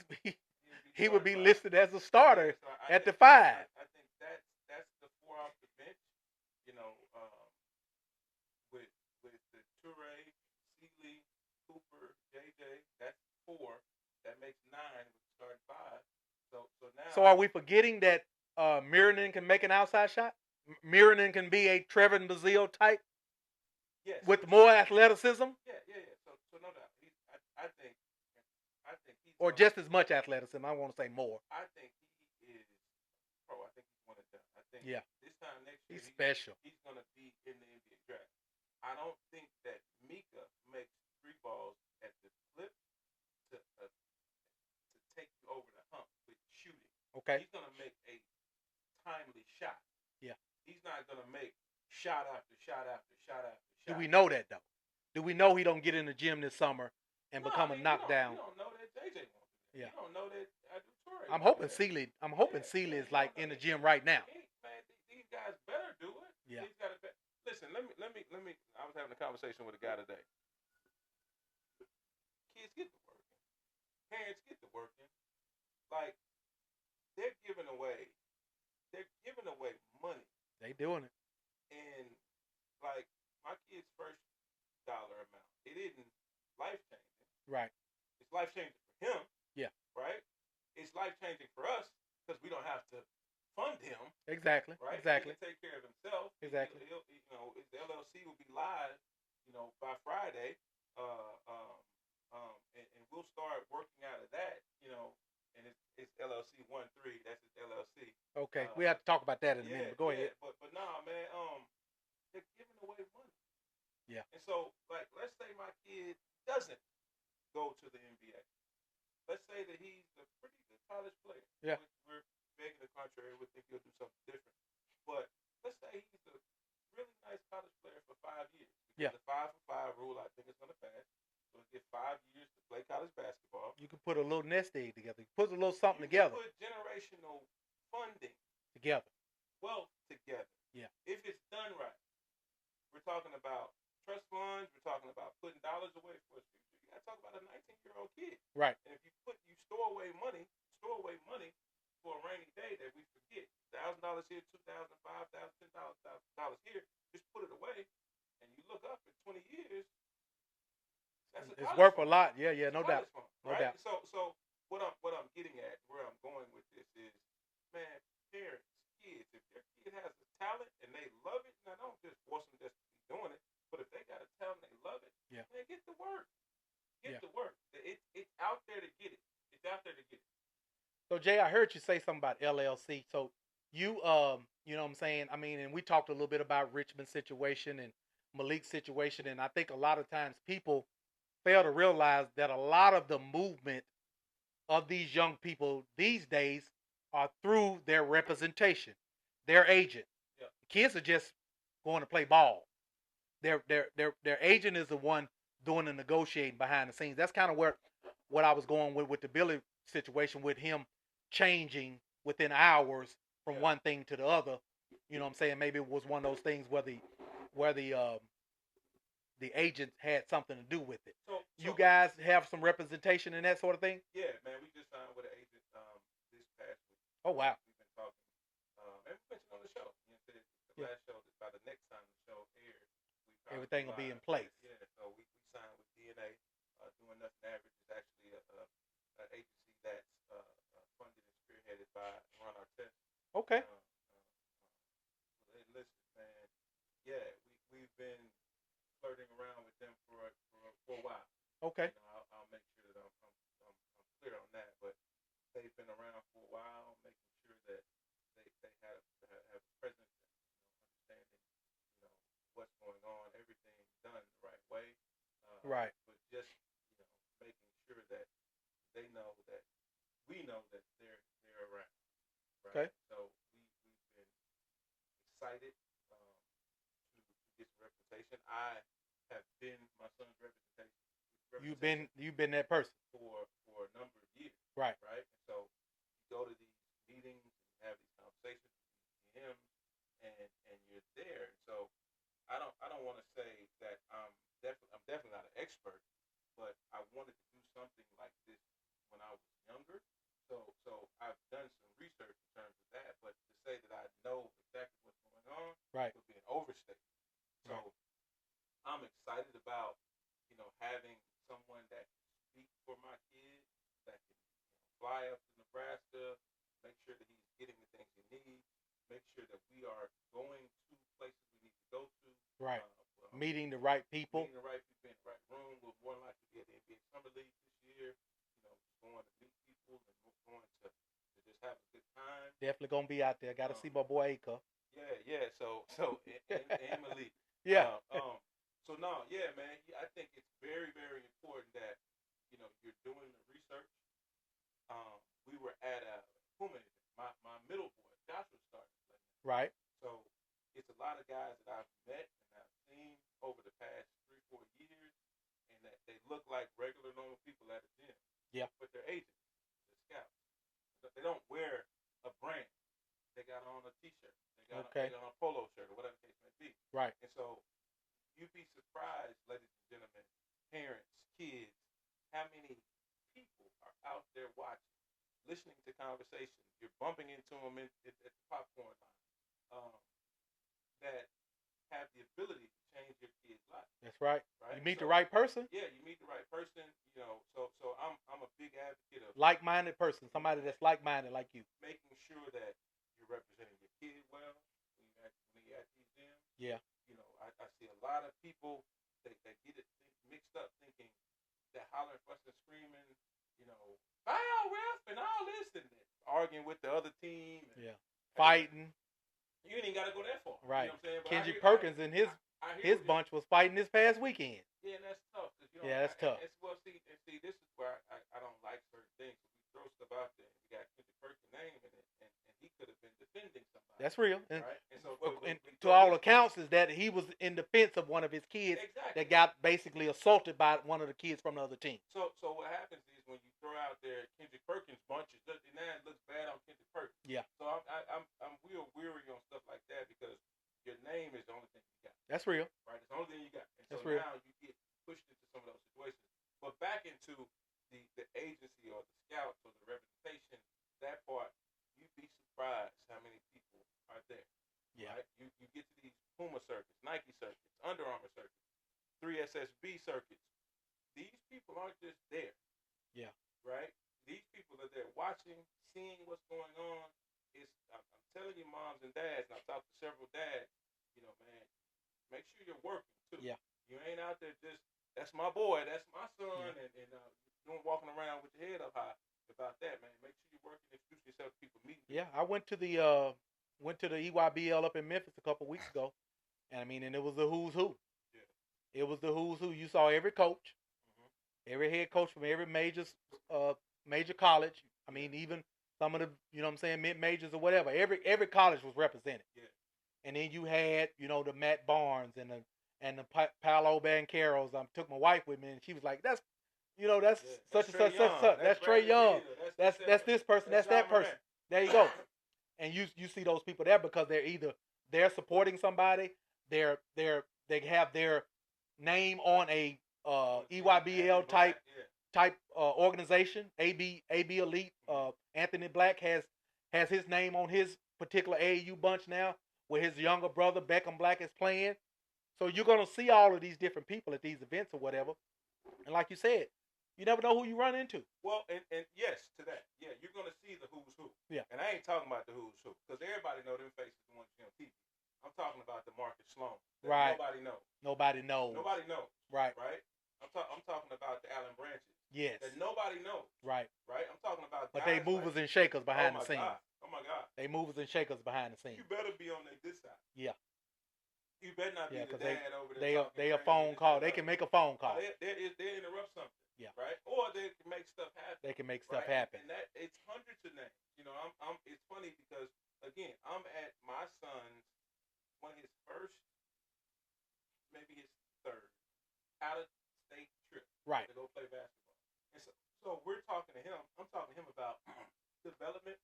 would be listed as a starter at the 5. I think that's the 4 off the bench. You know, with the Toure, Seeley, Cooper, JJ, that's 4. That makes 9 with the starting 5. So now. So are we forgetting that Mirronen can make an outside shot? Mirronen can be a Trevor Bazile type. Yes. With more athleticism. Yeah. So no doubt. I think he's. Or just as much athleticism. I want to say more. I think he is pro. I think he's one and done. I think this time next year he's special. He's going to be in the NBA draft. I don't think that Mika makes 3 balls at the clip to take you over the hump with shooting. Okay. He's going to make a timely shot. Yeah. He's not going to make shot after shot after shot after shot. Do we know that though? Do we know he don't get in the gym this summer and become a knockdown? You don't know that JJ won't do that. Yeah. You don't know that Toure. I'm hoping Seeley. Seeley is like in the gym right now. Man, these guys better do it. Yeah. Listen, let me. I was having a conversation with a guy today. Kids get to working. Parents get to working. Like they're giving away money. They doing it. And like my kid's first dollar amount, it isn't life changing. Right. It's life changing for him. Yeah. Right. It's life changing for us because we don't have to fund him. Exactly. Right. Exactly. He can take care of himself. Exactly. He'll, the LLC will be live, by Friday. And we'll start working out of that. And it's LLC 13. That's his LLC. Okay. We have to talk about that in a minute. But go ahead. But nah, man. They're giving away money. Yeah. And so, like, let's say my kid doesn't go to the NBA. Let's say that he's a pretty good college player. Yeah. We're begging the contrary. We think he'll do something different. But let's say he's a really nice college player for 5 years. Because the 5 for 5 rule, I think, is going to pass. So he'll get 5 years to play college basketball. You can put a little nest egg together. You put a little something together. Put generational funding together. Wealth together. Yeah. If it's done right. We're talking about trust funds. We're talking about putting dollars away for his future. You got to talk about a 19-year-old kid. Right. And if you store away money for a rainy day that we forget, $1,000 here, $2,000, $5,000, $10,000 here, just put it away, and you look up in 20 years. It's worth a lot. Yeah, no doubt. No doubt. So what I'm getting at, where I'm going with this is, man, parents, kids, if their kid has a talent and they love it, and I don't just force them just to be doing it, but if they got a talent and they love it, man, get to work. Get to work. It's out there to get it. It's out there to get it. So Jay, I heard you say something about LLC. So you you know what I'm saying? I mean, and we talked a little bit about Richmond's situation and Malik's situation, and I think a lot of times people fail to realize that a lot of the movement of these young people these days are through their representation, their agent. Yeah. The kids are just going to play ball. Their agent is the one doing the negotiating behind the scenes. That's kind of where what I was going with the Billy situation, with him changing within hours from one thing to the other. You know what I'm saying? Maybe it was one of those things where the agent had something to do with it. So you guys have some representation in that sort of thing? Yeah, man. We just signed with an agent this past week. Oh wow. We've been talking, and we mentioned on the show. You know, the last show, by the next time the show airs, everything will be in place. Yeah, so we signed with DNA. Doing Nothing Average is actually an agency that's funded and spearheaded by Ron Artest. Okay. Listen, man. Yeah, we've been flirting around with them for a while. Okay. You know, I'll make sure that I'm clear on that. But they've been around for a while, making sure that they have a presence and understanding, what's going on, everything done the right way. Right. But just making sure that they know that we know that they're around. Right? Okay. So we've been excited to get some representation. I have been my son's representation. You've been that person for a number of years. Right. Right. And so you go to these meetings and have these conversations with him, and you're there. And so I don't want to say that I'm definitely not an expert, but I wanted to do something like this when I was younger. So I've done some research in terms of that, but to say that I know exactly what's going on would be an overstatement. So I'm excited about having someone that can speak for my kid, that can fly up to Nebraska, make sure that he's getting the things he needs, make sure that we are going to places we need to go to. Right. Meeting the right people. Meeting the right people in the right room. We're more likely to be at the NBA Summer League this year. Going to meet people and going to just have a good time. Definitely gonna be out there. Got to see my boy Aka. Yeah. So and Malik. Yeah. So no, yeah, man. I think it's very, very important that you're doing the research. We were at a Puma event. My middle boy Joshua started playing. Right. So it's a lot of guys that I've met and I've seen over the past 3-4 years, and that they look like regular normal people at a gym. Yeah. But they're agents, they're scouts. They don't wear a brand. They got on a T-shirt. They got on a polo shirt or whatever the case may be. Right. And so you'd be surprised, ladies and gentlemen, parents, kids, how many people are out there watching, listening to conversations. You're bumping into them at the popcorn line that have the ability to change your kid's life. That's right. You meet the right person. Yeah, you meet the right person. So I'm a big advocate of like-minded person, somebody that's like-minded like you. Making sure that you're representing your kid well when you're at these gyms. Yeah. I see a lot of people that get it mixed up, thinking that hollering, fussing, screaming, foul ref and all this, and arguing with the other team. And, fighting. You ain't even got to go that far. Right. You know what I'm saying? But Kendrick Perkins and his bunch was fighting this past weekend. Yeah, and that's tough. That's tough. See, this is where I don't like certain things. We throw stuff out there. We got Kendrick Perkins' name in it, and he could have been defending somebody. That's real. Right? And so, to all accounts, is that he was in defense of one of his kids that got basically assaulted by one of the kids from the other team. So what happens is when you throw out there Kendrick Perkins bunches, now it looks bad on Kendrick Perkins. Yeah. So I'm real weary on stuff like that because your name is the only thing you got. That's real. Right. It's the only thing you got. And That's so real. now you get pushed into some of those situations. But back into the agency or the scouts or the representation, that part, you'd be surprised how many people are there. Yeah. Right? You get to these Puma circuits, Nike circuits, Under Armour circuits, 3SSB circuits. These people aren't just there. Yeah. Right? These people are there watching, seeing what's going on. I'm telling you, moms and dads, and I've talked to several dads, man, make sure you're working too. Yeah. You ain't out there just, that's my boy, that's my son, and you don't walking around with your head up high about that, man. Make sure you're working, introduce yourself to people, meet people. Yeah, I went to the EYBL up in Memphis a couple weeks ago, and it was the who's who. Yeah. It was the who's who. You saw every coach, every head coach from every major college. Even some of the, you know what I'm saying, mid majors or whatever. Every college was represented. Yeah. And then you had, you know, the Matt Barnes and the Paolo Bancheros. I took my wife with me, and she was like, "That's, you know, that's such and such, such, such. That's Trey Young. That's this person. That's that person. There you go." And you see those people there because they're supporting somebody. They have their name on a EYBL type organization. AB Elite. Anthony Black has his name on his particular AAU bunch now, where his younger brother Beckham Black is playing. So you're gonna see all of these different people at these events or whatever. And like you said, you never know who you run into. Well, and yes, to that. Yeah, you're going to see the who's who. Yeah. And I ain't talking about the who's who, because everybody know them faces the ones you see on TV. I'm talking about the Marcus Sloan. Right. Nobody knows. Nobody knows. Nobody knows. Right. Right? I'm talking about the Allen Branches. Yes. That nobody knows. Right. Right? I'm talking about but they movers and shakers behind the scenes. Oh my God. They movers and shakers behind the scenes. You better be on their good side. Yeah. You better not be the dad over there. They a phone call. They can make a phone call. They interrupt something. Yeah. Right? Or they can make stuff happen. They can make stuff happen. And that it's hundreds of names. You know, it's funny because again, I'm at my son's one of his first, maybe his third, out of state trip. Right. To go play basketball. And so we're talking to him. I'm talking to him about development,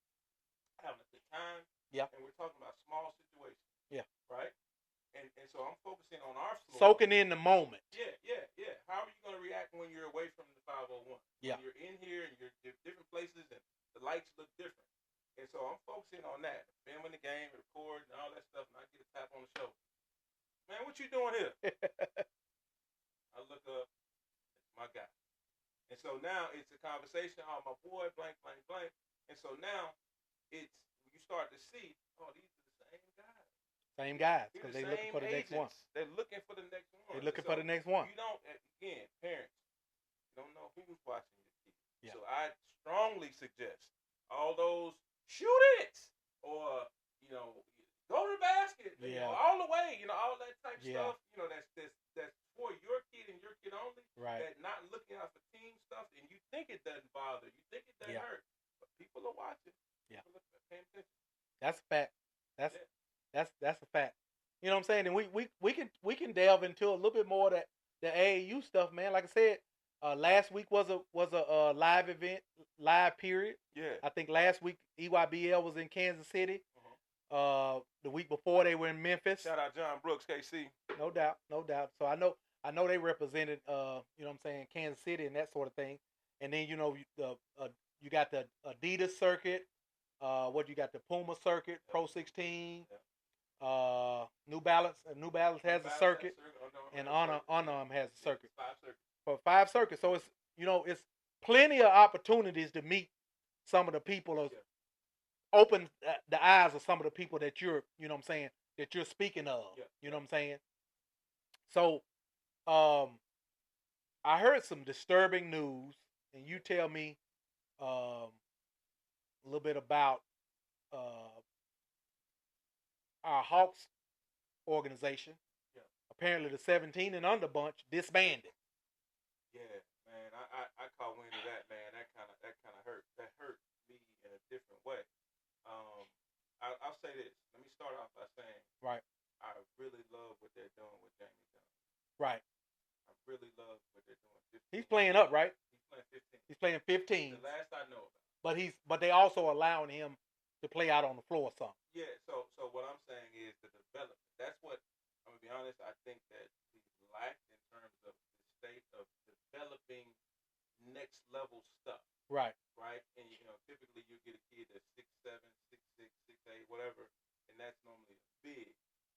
having a good time. Yeah. And we're talking about small situations. Yeah. Right? And so I'm focusing on our floor. Soaking in the moment. Yeah. How are you going to react when you're away from the 501? Yeah. When you're in here and you're different places and the lights look different. And so I'm focusing on that. Filming the game, record, and all that stuff, and I get a tap on the shoulder. Man, what you doing here? I look up, it's my guy. And so now it's a conversation, oh, my boy, blank, blank, blank. And so now you start to see, oh, these are the same guys. Same guys, because they're looking for the next one. They're looking for the next one. They're looking for the next one. You don't, again, parents, you don't know who's watching your kids. Yeah. So I strongly suggest all those shoot it or, you know, go to the basket, you know, all the way, you know, all that type stuff, you know, that's for your kid and your kid only. Right. That not looking out for team stuff, and you think it doesn't bother, you think it doesn't hurt, but people are watching. Yeah. People are paying attention. That's a fact. That's a fact. You know what I'm saying? And we can delve into a little bit more of the AAU stuff, man. Like I said, last week was a live event, live period. Yeah. I think last week EYBL was in Kansas City. The week before they were in Memphis. Shout out John Brooks, KC. No doubt. So I know they represented you know what I'm saying, Kansas City and that sort of thing. And then you know you got the Adidas circuit. You got the Puma circuit, Pro 16. New Balance has a circuit, and Honor has a circuit. 5 circuits. For 5 circuits, so it's, you know, it's plenty of opportunities to meet some of the people, or open the eyes of some of the people that you're, you know what I'm saying, that you're speaking of. You know what I'm saying? So, I heard some disturbing news, and you tell me a little bit about our Hawks organization. Yeah. Apparently, the 17 and under bunch disbanded. Yeah, man, I caught wind of that, man. That kind of hurt. That hurt me in a different way. I'll say this. Let me start off by saying, right, I really love what they're doing with Jamie Dunn. Right. I really love what they're doing. 15. He's playing up, right? He's playing 15. He's playing 15. The last I know about. But they also allowing him to play out on the floor some. Yeah. So what I'm saying is the development. That's what I'm gonna be honest. I think that we lacked in terms of the state of developing next level stuff. Right. Right. And you know, typically you get a kid that's 6'7", 6'6", 6'8", whatever, and that's normally big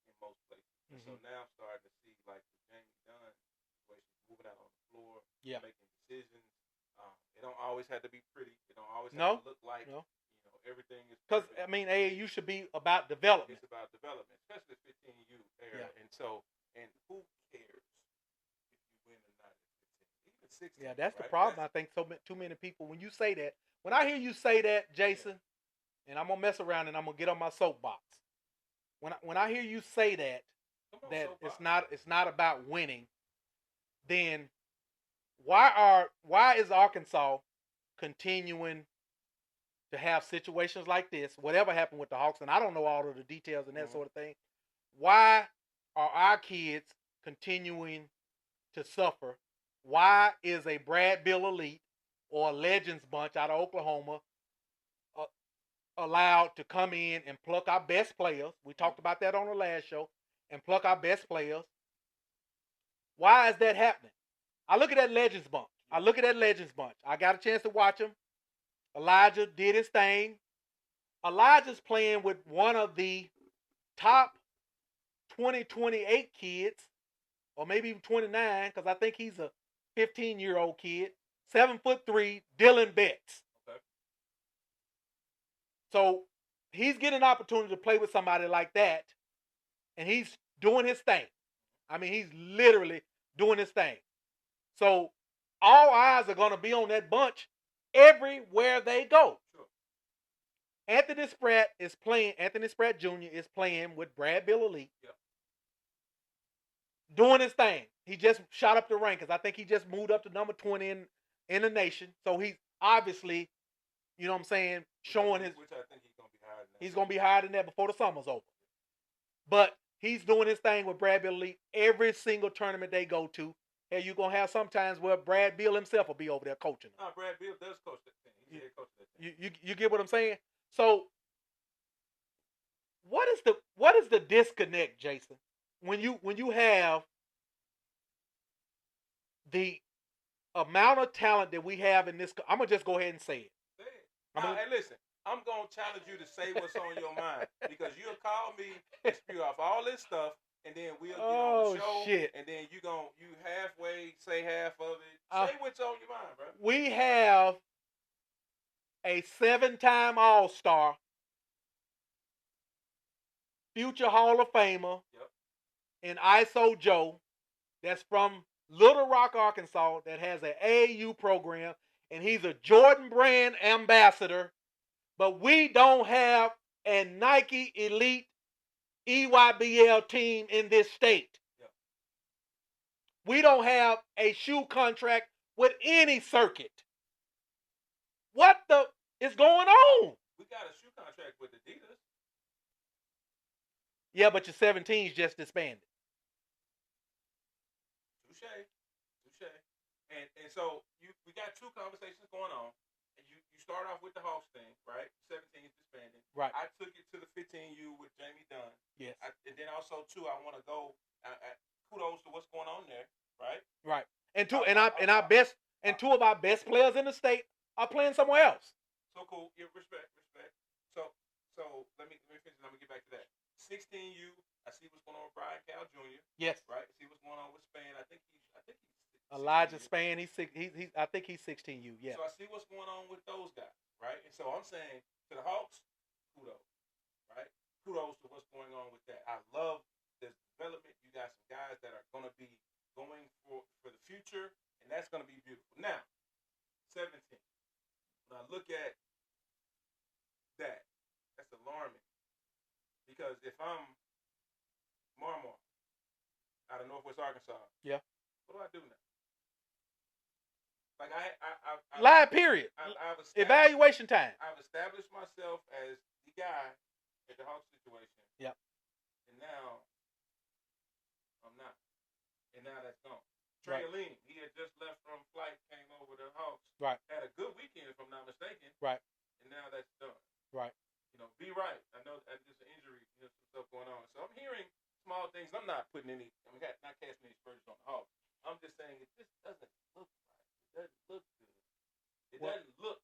in most places. Mm-hmm. So now I'm starting to see like the Jamie Dunn situation, moving out on the floor, making decisions. It don't always have to be pretty. It don't always have to look like everything is. Because I mean, AAU should be about development. It's about development, especially the 15U era. Yeah. And who cares if you win or not at 15? Even 16. Yeah, that's the problem. I think too many people. When you say that, when I hear you say that, Jason, and I'm gonna mess around and I'm gonna get on my soapbox. When I hear you say that it's not about winning, then why is Arkansas continuing to have situations like this, whatever happened with the Hawks, and I don't know all of the details and that sort of thing. Why are our kids continuing to suffer? Why is a Brad Bill elite or a Legends bunch out of Oklahoma allowed to come in and pluck our best players? We talked about that on the last show, and pluck our best players. Why is that happening? I look at that Legends bunch. I got a chance to watch them. Elijah did his thing. Elijah's playing with one of the top 2028 kids, or maybe even 29, because I think he's a 15-year-old kid, 7'3", Dylan Betts. Okay. So he's getting an opportunity to play with somebody like that, and he's doing his thing. I mean, he's literally doing his thing. So all eyes are going to be on that bunch everywhere they go. Sure. Anthony Spratt Jr. is playing with Brad Bill Elite. Yep. Doing his thing. He just shot up the rank because I think he just moved up to number 20 in the nation. So he's obviously, you know what I'm saying, showing his. Which I think he's going to be higher than that. He's going to be higher than that before the summer's over. But he's doing his thing with Brad Bill Elite every single tournament they go to. Hey, you're going to have sometimes where Brad Bill himself will be over there coaching them. No, Brad Bill does coach that team. He's head coach of that team. You get what I'm saying? So what is the disconnect, Jason? When you have the amount of talent that we have in this, I'm gonna just go ahead and say it. Say it. Now, hey, listen, I'm gonna challenge you to say what's on your mind, because you'll call me and spew off all this stuff, and then we'll get on the show, shit. And then you halfway say half of it. Say what's on your mind, bro. We have a 7-time All-Star, future Hall of Famer, in ISO Joe, that's from Little Rock, Arkansas, that has an AAU program, and he's a Jordan Brand ambassador, but we don't have a Nike Elite EYBL team in this state. Yep. We don't have a shoe contract with any circuit. What the is going on? We got a shoe contract with Adidas. Yeah, but your 17's just disbanded. Touche. And so we got two conversations going on. And you start off with the Hawks thing, right? 17 is disbanded. Right. I took it to the 15U with Jamie Dunn. Yes. And then also too, I want to go. Kudos to what's going on there, right? Right. And two of our best players in the state are playing somewhere else. So cool. Yeah, respect. So let me finish. I'm gonna get back to that. 16U. I see what's going on with Brian Cal Jr. Yes. Right. I see what's going on with Span. I think he's Elijah Span. I think he's 16U. Yeah. So I see what's going on with those guys, right? And so I'm saying to the Hawks, kudos, right? Kudos to what's going on with that. I love this development. You got some guys that are going to be going for the future, and that's going to be beautiful. Now, 17. When I look at that, that's alarming. Because if I'm Marmar out of Northwest Arkansas, yeah, what do I do now? Like live period. Evaluation time. I've established myself as the guy at the Hawks situation. Yep. And now I'm not. And now that's gone. Trey Aline, he had just left from flight, came over to the Hawks. Right. Had a good weekend, if I'm not mistaken. Right. And now that's done. Right. You know, be right. I know there's an injury, some stuff going on. So I'm hearing small things. I'm not putting not casting any aspersions on the Hawks. I'm just saying it just doesn't look right. It doesn't look good. It doesn't look.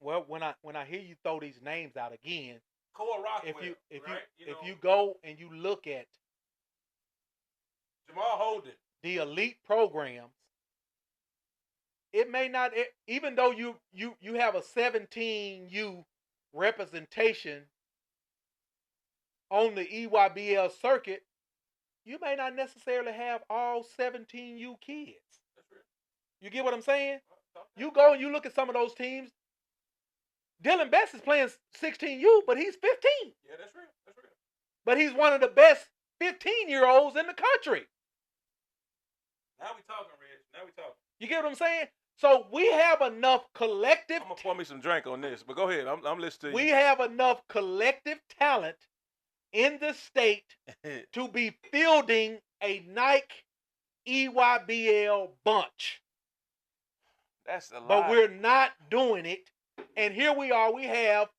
Well, when I hear you throw these names out again, Cole Rockwell, if you go and you look at Jamal Holden, the elite programs, it may not, even though you have a 17U representation on the EYBL circuit, you may not necessarily have all 17U kids. That's real. You get what I'm saying? You go and you look at some of those teams. Dylan Betts is playing 16U, but he's 15. Yeah, that's real. That's real. But he's one of the best 15-year-olds in the country. Now we talking, Reg. Now we talking. You get what I'm saying? So we have enough collective. I'm gonna pour me some drink on this, but go ahead. I'm listening to We you. have enough collective talent in the state to be fielding a Nike EYBL bunch. That's a lot. But we're not doing it. And here we are. We have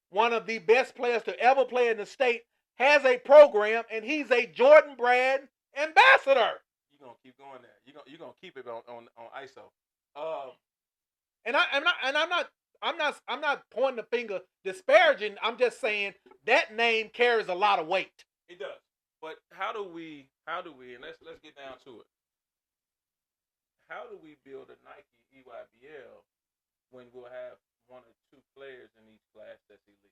one of the best players to ever play in the state has a program, and he's a Jordan Brand ambassador. You're gonna keep going there. You're gonna keep it on ISO. I'm not pointing the finger disparaging. I'm just saying that name carries a lot of weight. It does. But how do we and let's get down to it. How do we build a Nike EYBL when we'll have one or two players in each class that's elite?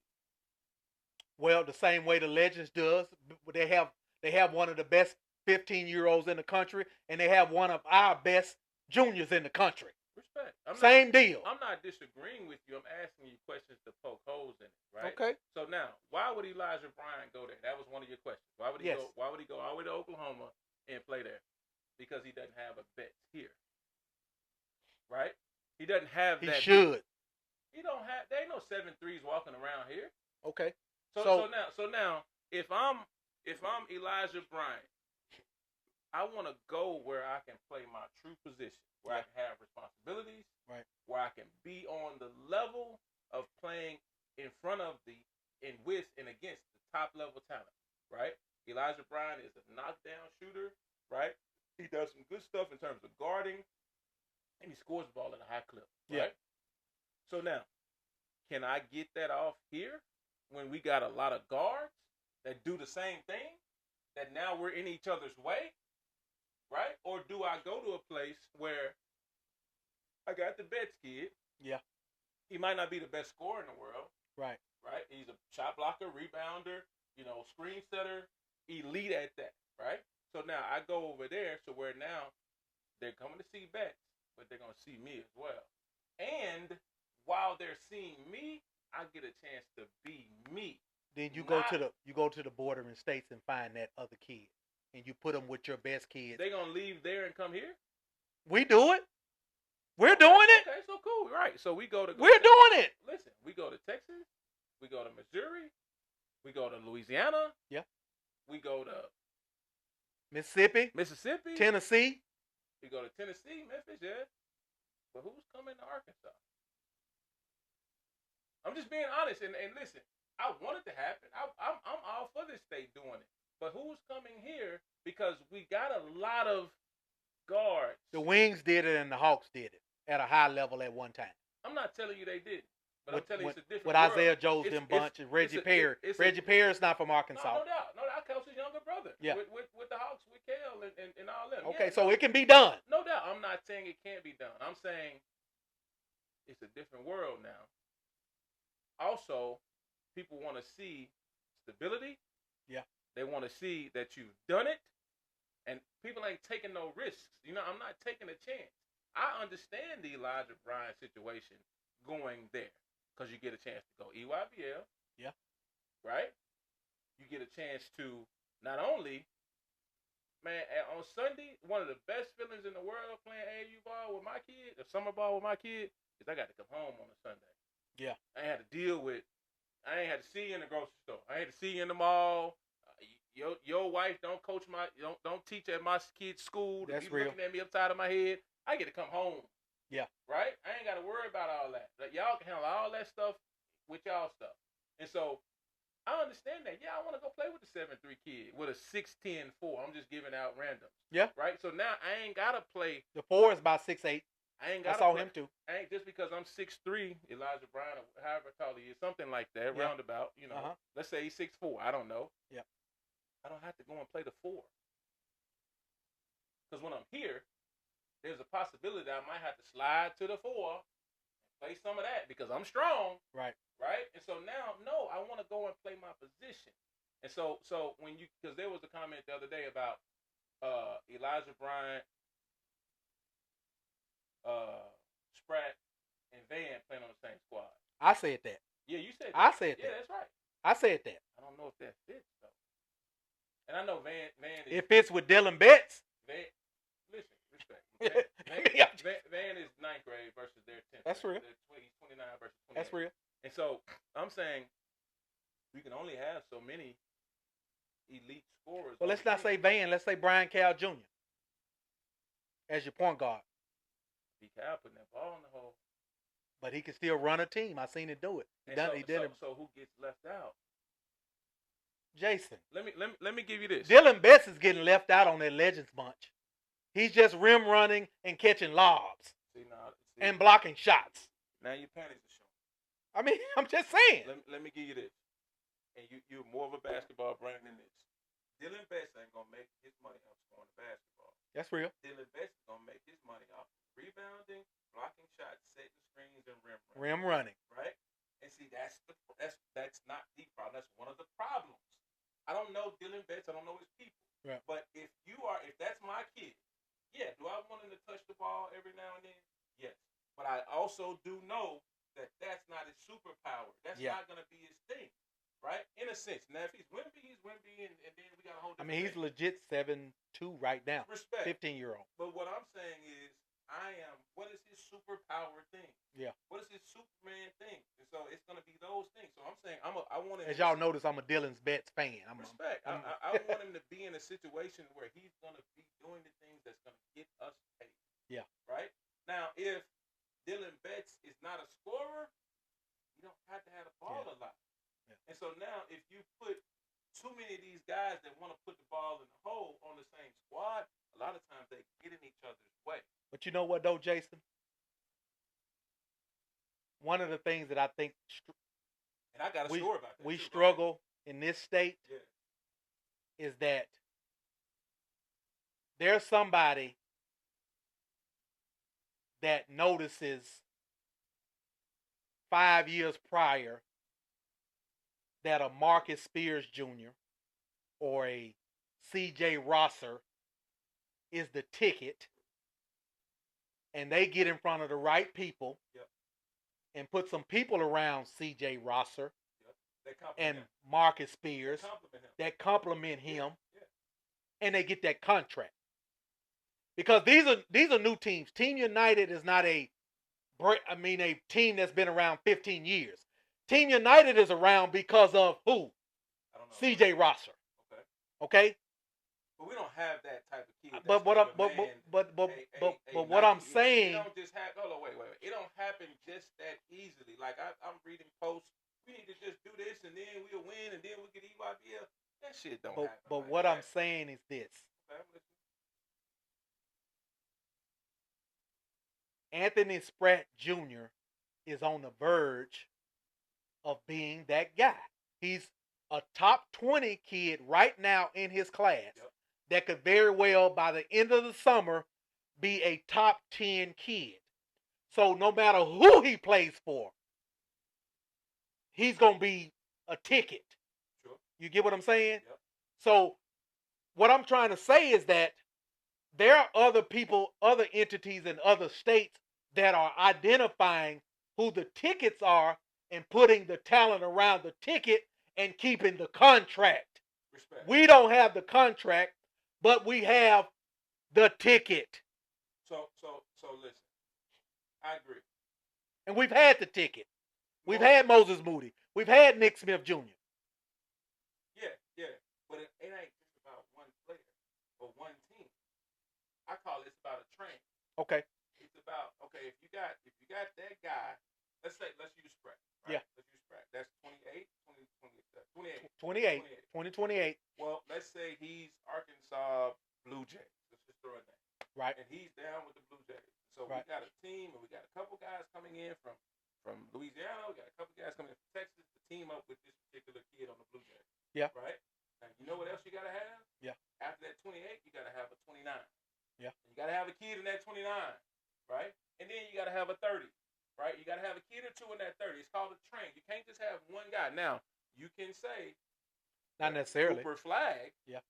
Well, the same way the Legends does. They have one of the best 15-year-olds in the country, and they have one of our best juniors in the country. Respect. Same deal. I'm not disagreeing with you. I'm asking you questions to poke holes in it, right? Okay. So now, why would Elijah Bryant go there? That was one of your questions. Why would he go? Why would he go all the way to Oklahoma and play there? Because he doesn't have a vet here, right? He doesn't have that. He should. He don't have. There ain't no 7'3s walking around here. Okay. So now, if I'm Elijah Bryant, I want to go where I can play my true position, where I can have responsibilities, right? Where I can be on the level of playing in front of and with and against the top level talent, right? Elijah Bryant is a knockdown shooter, right? He does some good stuff in terms of guarding, and he scores the ball at a high clip, right? Yeah. So now, can I get that off here when we got a lot of guards that do the same thing, that now we're in each other's way? Right? Or do I go to a place where I got the Betts kid? Yeah. He might not be the best scorer in the world. Right. Right? He's a shot blocker, rebounder, screen setter, elite at that. Right? So now I go over there to where now they're coming to see Betts, but they're going to see me as well. And while they're seeing me, I get a chance to be me. Then you go to the bordering states and find that other kid. And you put them with your best kids. They gonna leave there and come here? We do it. We're doing it. Okay, so cool. Right. So we go to. We're doing it. Listen, we go to Texas. We go to Missouri. We go to Louisiana. Yeah. We go to Mississippi. Tennessee. We go to Tennessee, Memphis, yeah. But who's coming to Arkansas? I'm just being honest, and listen. I want it to happen. I'm all for this state doing it. But who's coming here? Because we got a lot of guards. The Wings did it and the Hawks did it at a high level at one time. I'm not telling you they didn't. But I'm telling you it's a different with world. Isaiah Jones and bunch and Reggie Perry. Reggie Perry's not from Arkansas. No doubt. No doubt. I coached his younger brother. Yeah. With the Hawks, with Kale and all them. Okay, yeah, so it can be done. No doubt. I'm not saying it can't be done. I'm saying it's a different world now. Also, people want to see stability. Yeah. They want to see that you've done it, and people ain't taking no risks. I'm not taking a chance. I understand the Elijah Bryant situation going there because you get a chance to go EYBL. Yeah. Right? You get a chance to not only, man, on Sunday, one of the best feelings in the world playing AAU ball with my kid, or summer ball with my kid, is I got to come home on a Sunday. Yeah. I ain't had to see you in the grocery store. I ain't had to see you in the mall. Your wife don't teach at my kid's school. That's be real. Looking at me upside of my head. I get to come home. Yeah. Right? I ain't got to worry about all that. Like, y'all can handle all that stuff with y'all stuff. And so I understand that. Yeah, I want to go play with the 7'3" kid with a 6'10" 4. I'm just giving out randoms. Yeah. Right? So now I ain't got to play. The 4 is about 6'8". I saw him too. I ain't just because I'm 6'3", Elijah Bryant, or however tall he is, something like that, roundabout. Let's say he's 6'4". I don't know. Yeah. I don't have to go and play the 4. Because when I'm here, there's a possibility that I might have to slide to the 4 and play some of that because I'm strong. Right. Right? And so now, no, I want to go and play my position. And so because there was a comment the other day about Elijah Bryant, Spratt, and Van playing on the same squad. I said that. Yeah, you said that. I said that. Yeah, that's right. I said that. I don't know if that fits, though. And I know Van is... It fits with Dylan Betts. Listen, respect. Van is 9th grade. That's real. He's 29 versus 28. That's real. And so I'm saying we can only have so many elite scorers. Well, let's not say Van. Let's say Brian Cal Jr. as your point guard. He Cal putting that ball in the hole. But he can still run a team. I seen him do it. He did it. So who gets left out? Jason. Let me give you this. Dylan Betts is getting left out on that Legends bunch. He's just rim running and catching lobs. And blocking shots. Now your panties are showing. I mean, I'm just saying. Let me give you this. And you're more of a basketball brain than this. Dylan Betts ain't gonna make his money off scoring the basketball. That's real. Dylan Betts is gonna make his money off rebounding, blocking shots, setting screens, and rim running. Right? And see, that's not the problem. That's one of the problems. I don't know Dylan Betts. I don't know his people. Right. But if that's my kid, yeah. Do I want him to touch the ball every now and then? Yes. But I also do know that that's not his superpower. That's not gonna be his thing. Right? In a sense. Now, if he's Wemby, and then we got a whole different he's thing. legit 7'2" right now. Respect. 15-year-old. But what I'm saying is, what is his superpower thing? Yeah. What is his Superman thing? And so it's going to be those things. So I'm saying, I want him. As y'all notice, I'm a Dylan Betts fan. Respect. I want him to be in a situation where he's going to be doing the things that's going to get us paid. Yeah. Right? Now, if Dylan Betts is not a scorer, you don't have to have the ball a lot. And so now, if you put too many of these guys that want to put the ball in the hole on the same squad, a lot of times they get in each other's way. But you know what, though, Jason? One of the things that I think and I got a story about that. We struggle in this state is that there's somebody that notices 5 years prior that a Marcus Spears Jr. or a C.J. Rosser is the ticket, and they get in front of the right people and put some people around C.J. Rosser and Marcus Spears that compliment him, and they get that contract. Because these are new teams. Team United is not a team that's been around 15 years. Team United is around because of who? C.J. Rosser. Okay. But we don't have that type of kid. But what I'm saying. It don't just happen. Hold on, wait. It don't happen just that easily. Like I'm reading posts. We need to just do this and then we'll win and then we get EYBL. That shit don't happen. But what I'm saying is this. Anthony Spratt Jr. is on the verge of being that guy. He's a top 20 kid right now in his class that could very well, by the end of the summer, be a top 10 kid. So no matter who he plays for, he's going to be a ticket. Sure. You get what I'm saying? Yep. So what I'm trying to say is that there are other people, other entities in other states that are identifying who the tickets are and putting the talent around the ticket and keeping the contract. Respect. We don't have the contract, but we have the ticket. So listen. I agree. And we've had the ticket. We've had Moses Moody. We've had Nick Smith Jr. Yeah. But it ain't just about one player or one team. I call it about a train. Okay. It's about if you got that guy, let's use Spratt. Right? Yeah. Let's use Spratt. That's 28. Well, let's say he's Arkansas Blue Jays. Let's just throw a name. Right. And he's down with the Blue Jays. So we got a team and we got a couple guys coming in from Louisiana. We got a couple guys coming in from Texas to team up with this particular kid on the Blue Jays. Yeah. Right? Now, you know what else you got to have? Yeah. After that 28, you got to have a 29. Yeah. You got to have a kid in that 29. Right? And then you got to have a 30. Right? You got to have a kid or two in that 30. It's called a train. You can't just have one guy. Now, you can say not necessarily Cooper Flag. Yeah.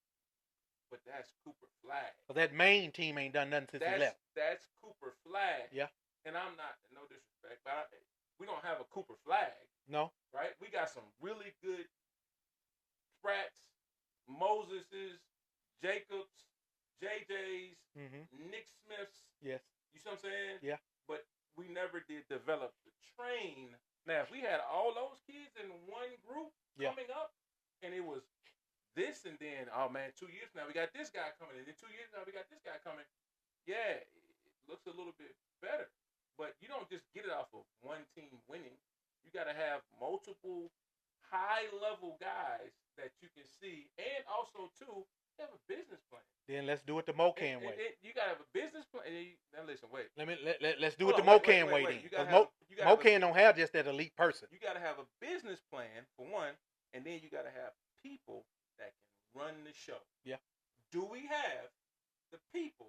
But that's Cooper Flag. But that main team ain't done nothing since he left. That's Cooper Flag. Yeah. And I'm not, no disrespect, but we don't have a Cooper Flag. No. Right? We got some really good Spratts, Moseses, Jacobs, JJs, Nick Smiths. Yes. You see what I'm saying? Yeah. But we never did develop the train. Now, if we had all those kids in one group coming up, and it was this, and then, oh man, 2 years now we got this guy coming, and then 2 years now we got this guy coming. Yeah, it looks a little bit better. But you don't just get it off of one team winning. You got to have multiple high-level guys that you can see, and also, too, have a business plan. Then let's do it the Mocan way. You got to have a business plan. Now, listen, wait. Let's do it the Mocan way then. Because Mocan don't have just that elite person. You got to have a business plan, for one, and then you got to have people that can run the show. Yeah. Do we have the people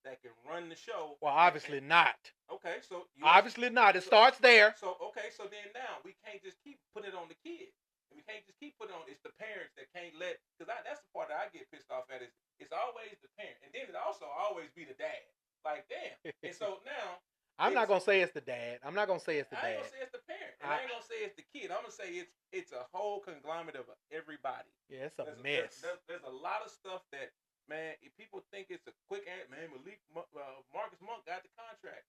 that can run the show? Well, obviously not. Okay, so obviously not. It starts there. So so then now we can't just keep putting it on the kid, and we can't just keep putting it on. It's the parents that can't let, because that's the part that I get pissed off at. Is it's always the parent, and then it also always be the dad. Like damn. And so now I'm not gonna say it's the dad. I'm not gonna say it's the dad. I ain't gonna say it's the parent, and I ain't gonna say it's the kid. I'm gonna say it's a whole conglomerate of everybody. Yeah, it's a mess. There's a lot of stuff that. Man, if people think it's a quick answer, man, Marcus Monk got the contract.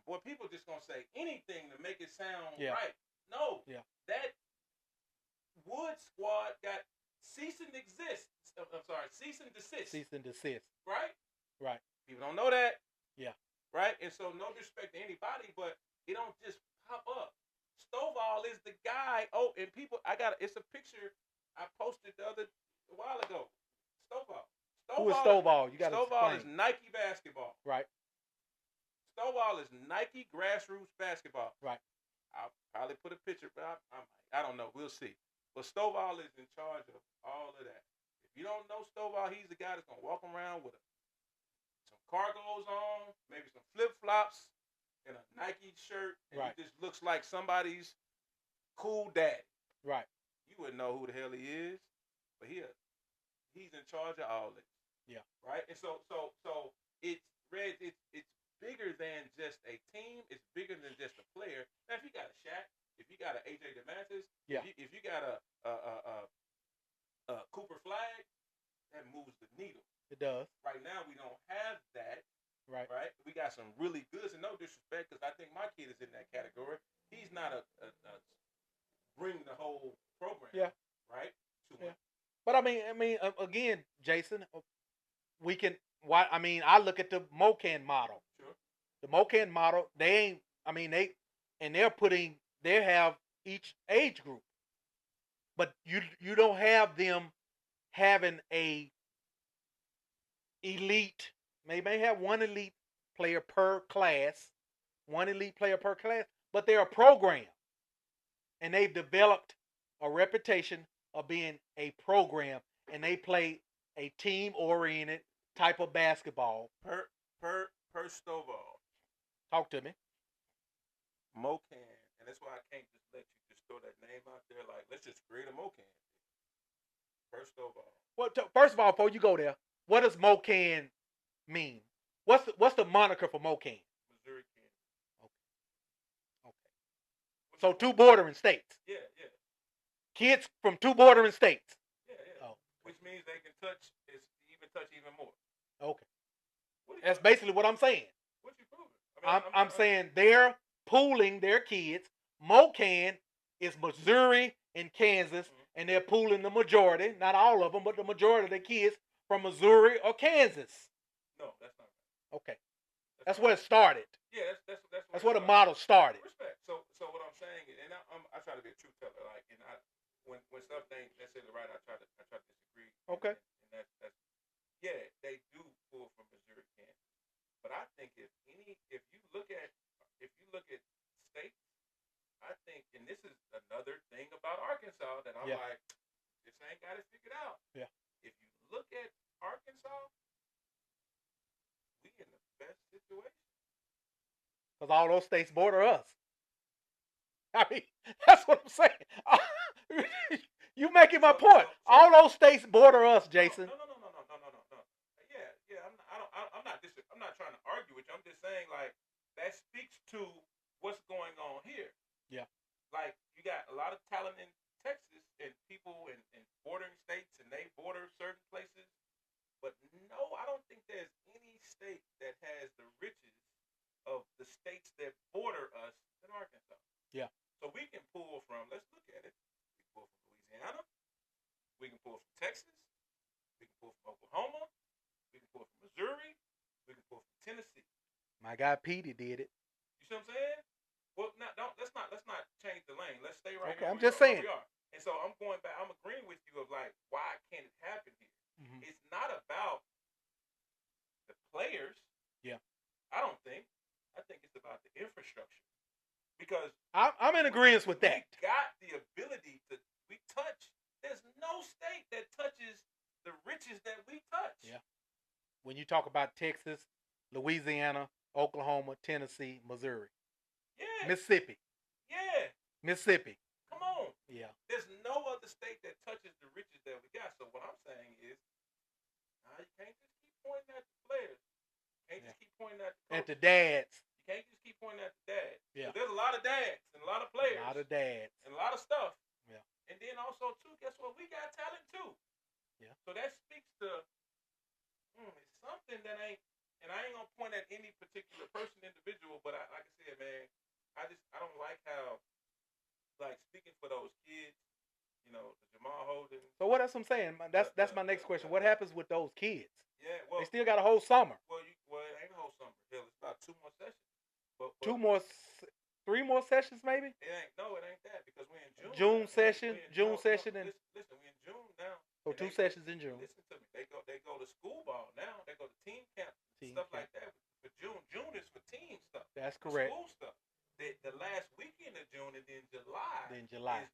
Boy, people just gonna say anything to make it sound right. No, that Wood squad got cease and desist. I'm sorry, cease and desist. Cease and desist. Right. Right. People don't know that. Yeah. Right. And so, no disrespect to anybody, but it don't just pop up. Stovall is the guy. Oh, and people, it's a picture I posted a while ago. Stovall. Who is Stovall? You got to Stovall explain. is Nike basketball. Right. Stovall is Nike grassroots basketball. Right. I'll probably put a picture, but I don't know. We'll see. But Stovall is in charge of all of that. If you don't know Stovall, he's the guy that's gonna walk around with some cargos on, maybe some flip flops, and a Nike shirt, and he just looks like somebody's cool daddy. Right. You wouldn't know who the hell he is, but he's in charge of all this. Yeah. Right? And so it's bigger than just a team. It's bigger than just a player. Now, if you got a Shaq, if you got an AJ DeMantis, if you got a Cooper Flag, that moves the needle. It does. Right now, we don't have that. Right. Right? We got some really goods, and no disrespect, because I think my kid is in that category. He's not a bring the whole program. Yeah. Right? But I mean, again, Jason, we can. I look at the Mocan model. Sure. The Mocan model, they have each age group, but you don't have them having a elite. They may have one elite player per class, but they're a program, and they've developed a reputation of being a program, and they play a team-oriented type of basketball. Per Stovall. Talk to me. Mocan, and that's why I can't just let you just throw that name out there. Like, let's just create a Mocan. Per Stovall. Well, first of all, before you go there, what does Mocan mean? What's the moniker for Mocan? Missouri, Kansas. Okay. So 2 bordering states. Yeah. Kids from 2 bordering states. Yeah. Oh. Which means they can touch even more. Okay. That's basically what I'm saying. What you proving? I'm saying they're pooling their kids. Mocan is Missouri and Kansas, and they're pooling the majority, not all of them, but the majority of the kids from Missouri or Kansas. No, that's not right. Okay. That's where it started. Yeah, that's where the model started. Respect. So what I'm saying is, and I try to be a truth teller, like, and when stuff ain't necessarily right, I try to disagree. Okay. And that's they do pull from Missouri, Kansas. But I think if you look at states, I think, and this is another thing about Arkansas that I'm like, this ain't got it figured out. Yeah. If you look at Arkansas, we in the best situation. Because all those states border us. I mean, that's what I'm saying. You making my point. All those states border us, Jason. No. I'm not trying to argue with you. I'm just saying, like, that speaks to what's going on here. Yeah. Like, you got a lot of talent in Texas and people in bordering states, and they border certain places. But no, I don't think there's any state that has the riches of the states that border us than Arkansas. Yeah. So we can pull from. Let's look at it. We can pull from Louisiana. We can pull from Texas. We can pull from Oklahoma. We can pull from Missouri. We can pull from Tennessee. My guy Petey did it. You see what I'm saying? Well, let's not change the lane. Let's stay right Okay, here. I'm just saying. We are. And so I'm going back. I'm agreeing with you of like, why can't it happen here? Mm-hmm. It's not about the players. Yeah. I don't think. I think it's about the infrastructure. Because I'm in agreement with that. We got the ability to. We touch. There's no state that touches the riches that we touch. Yeah. When you talk about Texas, Louisiana, Oklahoma, Tennessee, Missouri. Yeah. Mississippi. Yeah. Mississippi. Come on. Yeah. There's no other state that touches the riches that we got. So what I'm saying is, you can't just keep pointing at the players. You can't just keep pointing at the coaches. At the dads. You can't just keep pointing at the dads. Yeah. There's a lot of dads and a lot of players. A lot of dads. And a lot of stuff. Yeah. And then also, too, guess what? We got talent, too. Yeah. So that speaks to it's something that ain't, and I ain't going to point at any particular person, individual, but like I said, man, I don't like how, like, speaking for those kids, you know, the Jamal Holden. So what else I'm saying? That's my next question. What happens with those kids? Yeah, well, they still got a whole summer. Well, it ain't a whole summer. Hell, it's about 2 more sessions. But 3 more sessions, maybe. It ain't that because we're in June. June session, and listen, we're in June now. So 2 sessions in June. Listen to me. They go to school ball now. They go to team camp stuff like that. For June is for team stuff. That's correct. School stuff. The last weekend of June and then July.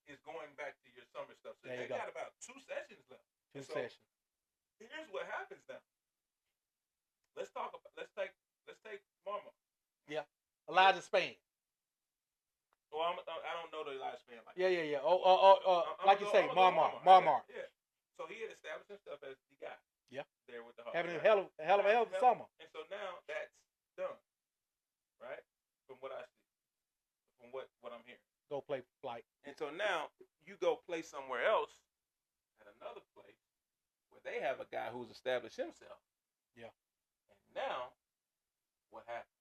Is going back to your summer stuff. So they got about 2 sessions left. 2 sessions. Here's what happens now. Let's take Mama. Yeah. Elijah Spain. Well, I don't know the Elijah Spain like that. Yeah. Like you say, Marmar. Yeah. So he had established himself as the guy. Yeah. There with the Hawks. Having a hell of a summer. And so now that's done. Right? From what I see. From what I'm hearing. Go play flight. And so now you go play somewhere else at another place where they have a guy who's established himself. Yeah. And now what happens?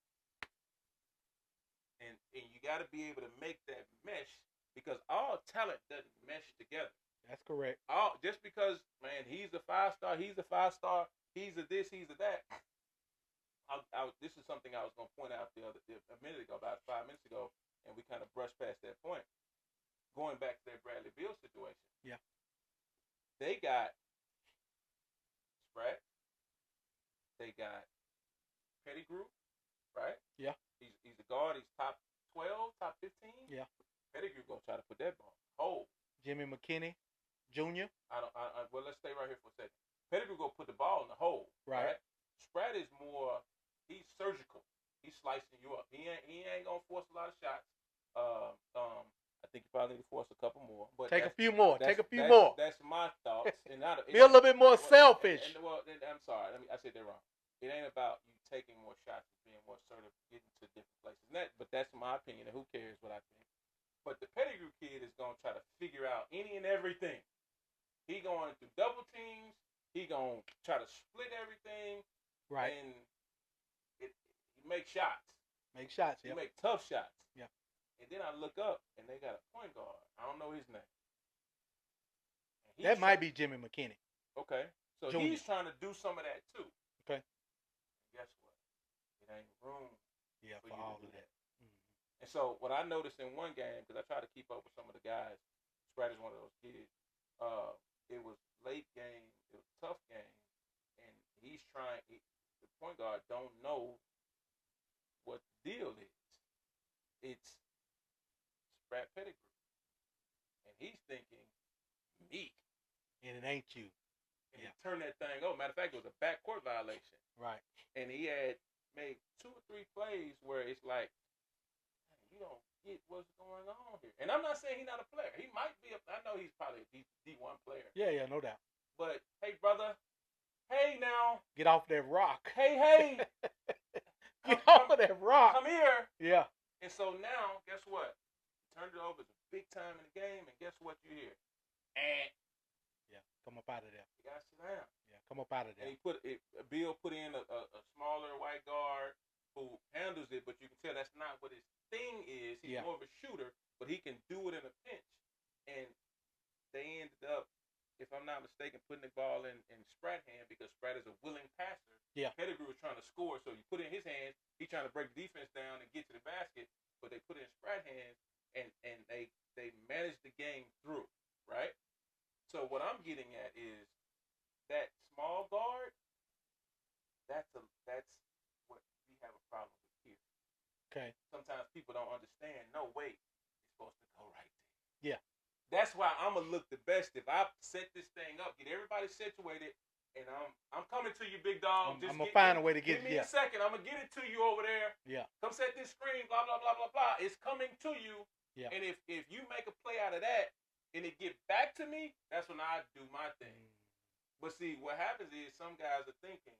And you got to be able to make that mesh because all talent doesn't mesh together. That's correct. Just because, man, he's a 5-star, he's a this, he's a that. This is something I was going to point out a minute ago, about 5 minutes ago, and we kind of brushed past that point. Going back to that Bradley Beal situation. Yeah. They got Sprat. They got Pettigrew, right? Yeah. He's a guard. He's top 12, top 15. Yeah. Pettigrew gonna try to put that ball hole. Jimmy McKinney, Jr. Well, let's stay right here for a second. Pettigrew gonna put the ball in the hole. Right. Sprat is more. He's surgical. He's slicing you up. He ain't gonna force a lot of shots. I think you probably need to force a couple more. But take a few more. That's my thoughts. And be a little bit more selfish. I'm sorry. I said that wrong. It ain't about you taking more shots, it's being more assertive, getting to different places. But that's my opinion, and who cares what I think. But the Pettigrew kid is going to try to figure out any and everything. He going to double teams. He going to try to split everything. Right. And he makes shots. Make shots, He make tough shots. Yeah. And then I look up, and they got a point guard. I don't know his name. That might be Jimmy McKinney. Okay. So Junior. He's trying to do some of that, too. Okay. Guess what? It ain't room. Yeah, for all of that. Mm-hmm. And so what I noticed in one game, because I try to keep up with some of the guys, Sprat is one of those kids. It was late game. It was a tough game, and he's trying. The point guard don't know what the deal is. It's Sprat Pettigrew, and he's thinking me, and it ain't you. And he turned that thing over. Matter of fact, it was a backcourt violation. Right. And he had made 2 or 3 plays where it's like, you don't get what's going on here. And I'm not saying he's not a player. He might be. I know he's probably a D1 player. Yeah, no doubt. But, hey, brother. Hey, now. Get off that rock. Hey. Get off of that rock. Come here. Yeah. And so now, guess what? He turned it over. It's a big time in the game. And guess what you hear? Yeah, come up out of there. You got to sit down. Yeah, come up out of there. And Bill put in a smaller white guard who handles it, but you can tell score. So you put it in his hands. He's trying to break the defense down and get to the basket, but they put it in Sprat hands, and they manage the game through, right? So what I'm getting at is that small guard. That's what we have a problem with here. Okay. Sometimes people don't understand. No, wait, it's supposed to go right Yeah. there. That's why I'm gonna look the best if I set this thing up, get everybody situated, and I'm coming to you, big dog. I'm gonna find a way to get. Give me a second. I'm gonna get it to you over there. Yeah. Come set this screen. Blah blah blah blah blah. It's coming to you. Yeah. And if you make a play out of that and it get back to me, that's when I do my thing. But see, what happens is some guys are thinking,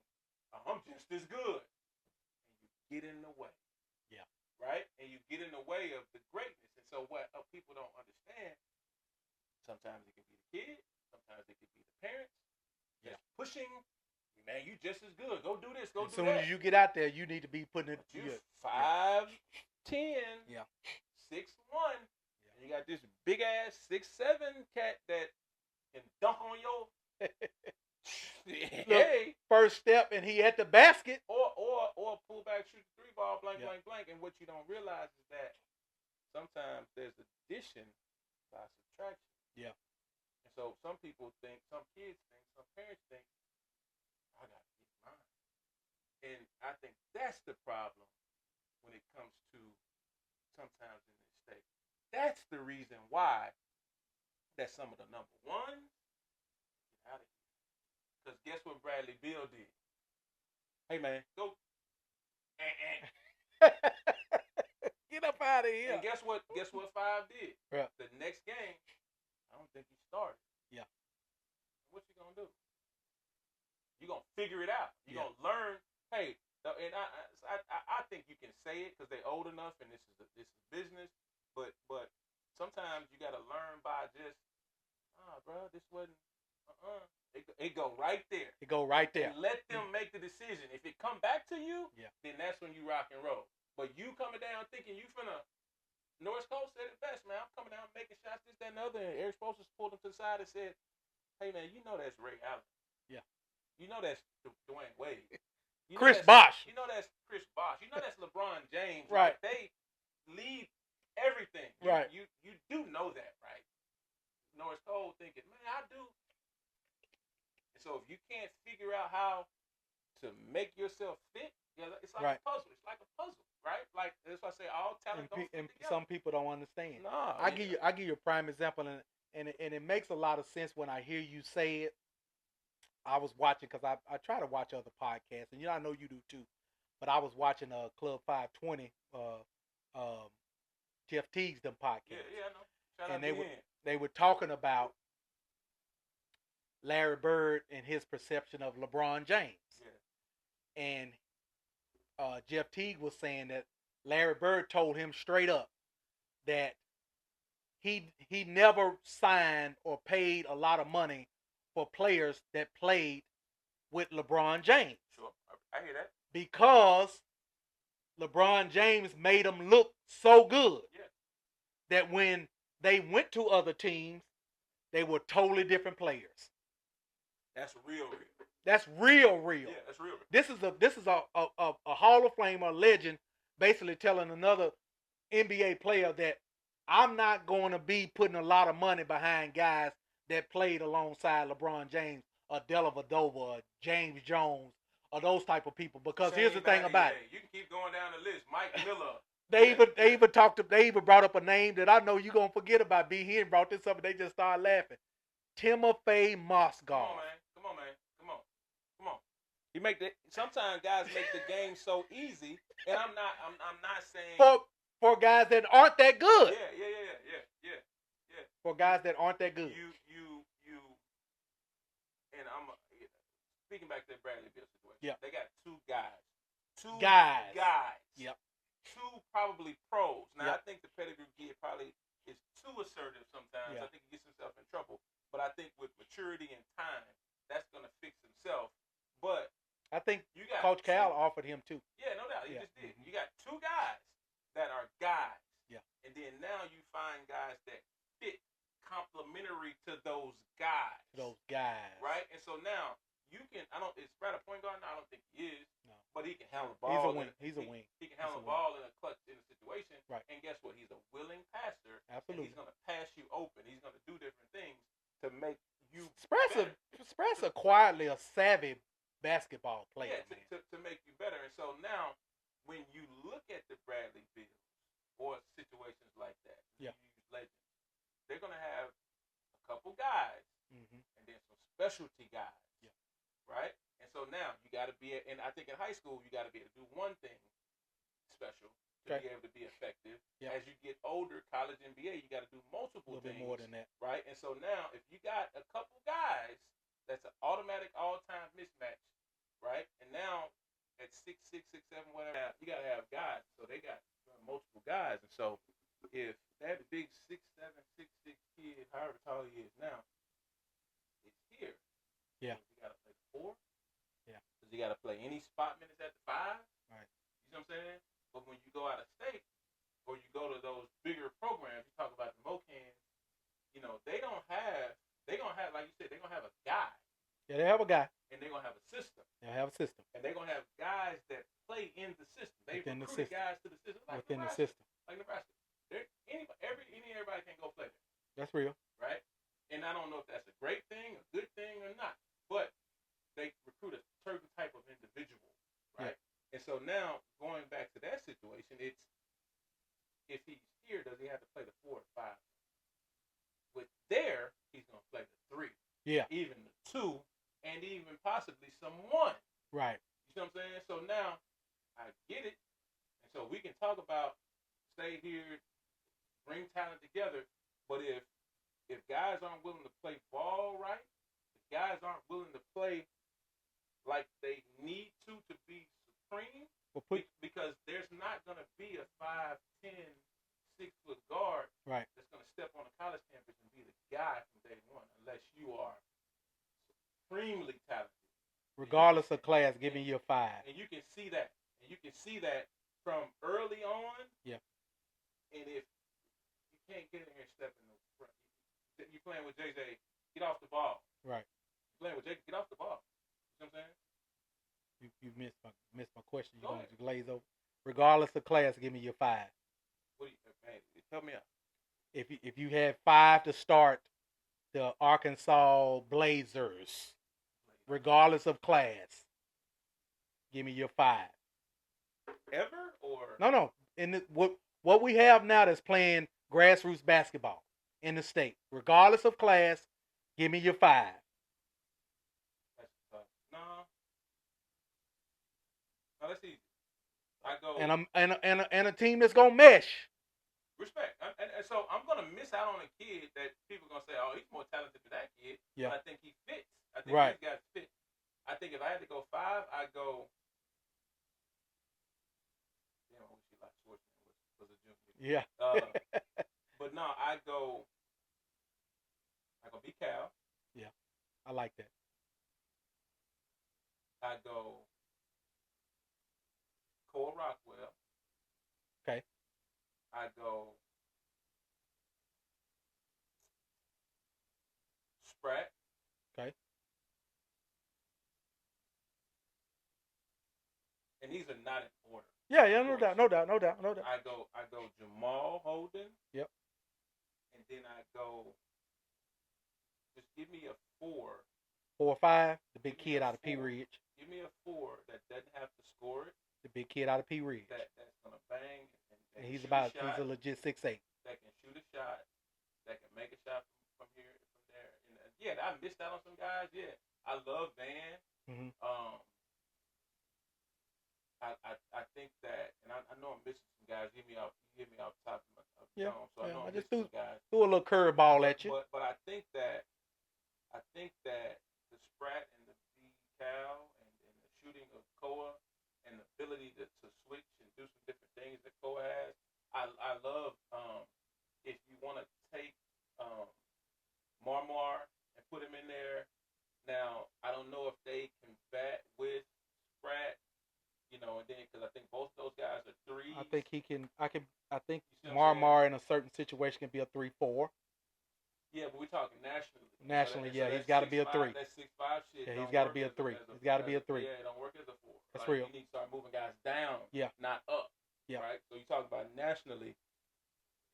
I'm just as good. And you get in the way. Yeah. Right? And you get in the way of the greatness. And so what people don't understand, sometimes it can be the kid, sometimes it can be the parents. Yeah. Pushing, man, you just as good. Go do this, go do that. As soon as you get out there, you need to be putting it to you. 5'10", yeah. 6'1", and you got this big ass 6'7" cat that can dunk on your Look, first step, and he at the basket. Or pull back, shoot the 3-ball, blank. And what you don't realize is that sometimes there's addition by subtraction. Yeah. And so some people think, some kids think, some parents think, I gotta get mine. And I think that's the problem when it comes to sometimes in this state. That's the reason why that some of the number ones get out of here. Because guess what Bradley Beal did? Hey, man, go. Get up out of here. And guess what 5 did? Yeah. The next game, I don't think he started. Yeah. What you going to do? You're going to figure it out. You're going to learn. Hey, and I think you can say it because they're old enough and this is business. But sometimes you got to learn by just, bro, this wasn't, It go right there. It go right there. And let them make the decision. If it come back to you, then that's when you rock and roll. But you coming down thinking you finna, Norris Cole said it best, man. I'm coming down making shots, this, that, and the other. And Eric Spoelstra pulled him to the side and said, hey, man, you know that's Ray Allen. Yeah. You know that's Dwayne Wade. You Chris Bosh. You know that's Chris Bosh. You know that's LeBron James. Right. Like, they lead everything. Right. You do know that, right? Norris Cole thinking, man, I do. And so if you can't figure out how to make yourself fit, it's like a puzzle. It's like a puzzle, right? Like that's why I say all talent don't fit together. Some people don't understand. No, I give you a prime example, and it makes a lot of sense when I hear you say it. I was watching because I try to watch other podcasts, and I know you do too. But I was watching Club 520, Jeff Teague's them podcast. Yeah, I know. Shout out and they were talking about Larry Bird and his perception of LeBron James. Yeah. And Jeff Teague was saying that Larry Bird told him straight up that he never signed or paid a lot of money for players that played with LeBron James. Sure, I hear that. Because LeBron James made them look so good that when they went to other teams, they were totally different players. That's real. That's real. Yeah, that's real. This is a Hall of Famer, legend, basically telling another NBA player that I'm not going to be putting a lot of money behind guys that played alongside LeBron James, or Dellavedova, or James Jones, or those type of people. Because here's the thing about it. You can keep going down the list. Mike Miller. They even brought up a name that I know you're gonna forget about. B. He brought this up and they just started laughing. Timofey Mozgov. Come on, man. Come on. Sometimes guys make the game so easy, and I'm not saying for guys that aren't that good. Yeah. For guys that aren't that good. You and I'm speaking back to the Bradley Beal situation. Yeah. They got two guys. Yep. Two probably pros. Now yep. I think the pedigree kid probably is too assertive sometimes. Yeah. I think he gets himself in trouble. But I think with maturity and time, that's gonna fix himself. But I think you got Coach Cal offered him too. Yeah, no doubt. He just did. You got two guys that are guys. Yeah. And then now you find guys that fit complementary to those guys. Right? And so now you can is Brad a point guard? No, I don't think he is. No. But he can ball. He's a wing. He can handle the ball in a clutch in a situation. Right. And guess what? He's a willing passer. Absolutely. And he's going to pass you open. He's going to do different things to make you Sprett's quietly a savvy basketball player, man. To make you better. And so now, when you look at the Bradley Bills or situations like that, you use legends, they're going to have a couple guys and then some specialty guys. Yeah. Right? And so now you got to be, and I think in high school, you got to be able to do one thing special to be able to be effective. Yep. As you get older, college, NBA, you got to do multiple things. A little bit more than that. Right? And so now, if you got a couple guys, that's an automatic all-time mismatch, right? And now at 6'6", 6'7", whatever, you got to have guys. So they got multiple guys. And so if that big 6'7", 6'6" kid, however tall he is now, is here. Yeah. You got to play 4. Yeah. Because you got to play any spot minutes at the 5. Right. You know what I'm saying? But when you go out of state or you go to those bigger programs, you talk about the MOCANs, you know, they're going to have, like you said, they're going to have a guy. Yeah, they have a guy. And they're going to have a system. They'll have a system. And they're going to have guys that play in the system. They recruit guys to the system. Like within Nebraska, the system. Like Nebraska. Everybody can go play there. That's real. Right? And I don't know if that's a great thing, a good thing, or not. But they recruit a certain type of individual. Right? Yeah. And so now, going back to that situation, it's if he's here, does he have to play the 4 or 5? With there, he's going to play the 3. Yeah. Even the 2, and even possibly some 1. Right. You know what I'm saying? So now, I get it. And so we can talk about stay here, bring talent together. But if guys aren't willing to play ball right, if guys aren't willing to play like they need to be supreme, because there's not going to be a 5'10", 6-foot guard that's going to step on a college campus and be the guy from day one unless you are supremely talented. Regardless of class, give me your 5. And you can see that. And you can see that from early on. Yeah. And if you can't get in here and step in the front, you're playing with JJ, get off the ball. Right. You're playing with JJ, get off the ball. You know what I'm saying? You missed my question. You're going to glaze over. Regardless of class, give me your 5. What do you, man, help me out. If you had 5 to start the Arkansas Blazers, regardless of class, give me your 5. Ever or no? In what we have now that's playing grassroots basketball in the state, regardless of class, give me your 5. No, that's easy. I go and a team that's gonna mesh. Respect, and so I'm gonna miss out on a kid that people are gonna say, "Oh, he's more talented than that kid." Yeah. But I think he fits. I think these guys fit. I think if I had to go 5, I'd go. Damn, I wish he like Schwartzman was a junior. Yeah. But no, I go be Cal. Yeah, I like that. I go Cole Rockwell. Okay. I go Spratt. Okay. And these are not in order. Yeah, no doubt. I go Jamal Holden. Yep. And then I go. Just give me a 4. 4 or 5. The big kid out of Pea Ridge. Give me a 4 that doesn't have to score it. The big kid out of Pea Ridge. That's gonna bang. And he's a legit 6'8". That can shoot a shot. That can make a shot from here, from there. And yeah, I missed out on some guys. Yeah, I love Van. Mm-hmm. I think that, and I know I'm missing some guys. You hit me off the top of the dome, so I know I'm just missing some guys. Threw a little curveball at you. But I think that the Spratt and the B Cal and the shooting of Koa and the ability to switch and do some different things that Koa has. I love if you want to take Marmar and put him in there. Now I don't know if they can bat with Spratt. You know, and then because I think both those guys are 3s. I think he can. I think Marmar in a certain situation can be a 3-4. Yeah, but we're talking nationally. Nationally, so he's got to be a 3. That 6'5" shit. Yeah, he's got to be a 3. He's got to be a 3. Yeah, it don't work as a 4. As That's right? real. You need to start moving guys down, Yeah. not up. Yeah. Right? So you talk about nationally,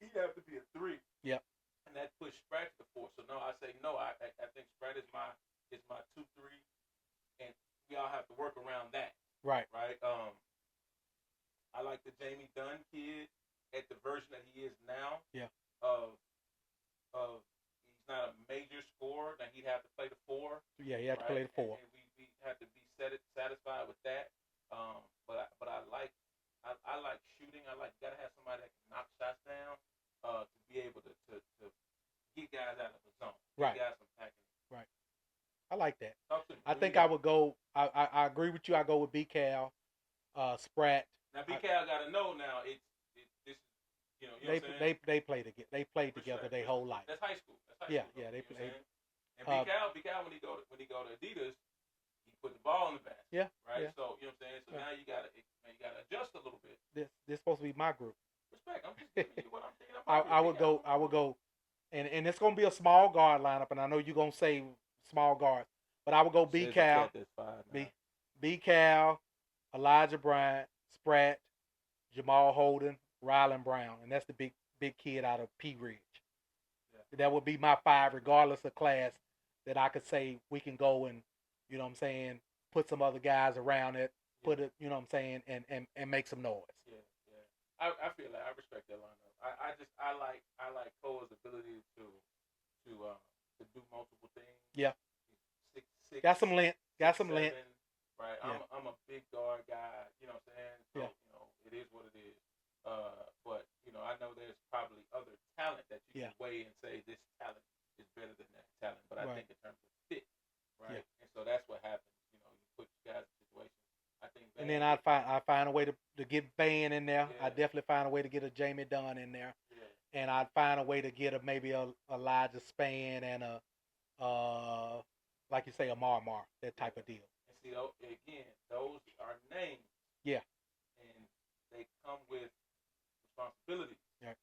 he'd have to be a 3. Yeah. And that pushed Sprat to the 4. So no, I say no. I think Sprat is my 2-3, and we all have to work around that. Right. Right. I like the Jamie Dunn kid at the version that he is now. Yeah. Of he's not a major scorer. Now he'd have to play the 4. Yeah, he had to play the 4. And we have to be satisfied with that. But I like shooting. I like gotta have somebody that can knock shots down to be able to get guys out of the zone. Right. Get guys from packing. Right. I like that. Talk to me. I think I would go. I agree with you. I go with B Cal, Sprat. Now B Cal gotta know now. This is you know what I'm saying? They play together. They played together their whole life. That's high school. Yeah. They play. And B Cal when he go to Adidas, he put the ball in the basket. Yeah. Right. Yeah. So you know what I'm saying. So now you gotta adjust a little bit. This supposed to be my group. Respect. I'm just giving you what I'm thinking. I would go, and it's gonna be a small guard lineup, and I know you're gonna say small guard, but I would go B Cal, B Cal, Elijah Bryant, Sprat, Jamal Holden, Rylan Brown, and that's the big kid out of Pea Ridge. Yeah. That would be my 5, regardless of class. That I could say we can go and, you know what I'm saying, put some other guys around it, put it, you know what I'm saying, and make some noise. Yeah. I feel like I respect that lineup. I like Cole's ability to do multiple things. Yeah. 6'6". Got some length. 6'7", length. Right. Yeah. I'm a big guard guy. You know what I'm saying? So, yeah. You know, it is what it is. But you know, I know there's probably other talent that you can weigh and say this talent is better than that talent. But I think in terms of fit, right? And so that's what happens. You know, you put guys in situations. I think. And then I find a way to get Van in there. Yeah. I definitely find a way to get a Jamie Dunn in there. Yeah. And I'd find a way to get maybe a Elijah Span and a like you say, a Marmar, that type of deal. And see, again, those are names. Yeah. And they come with responsibilities. Right.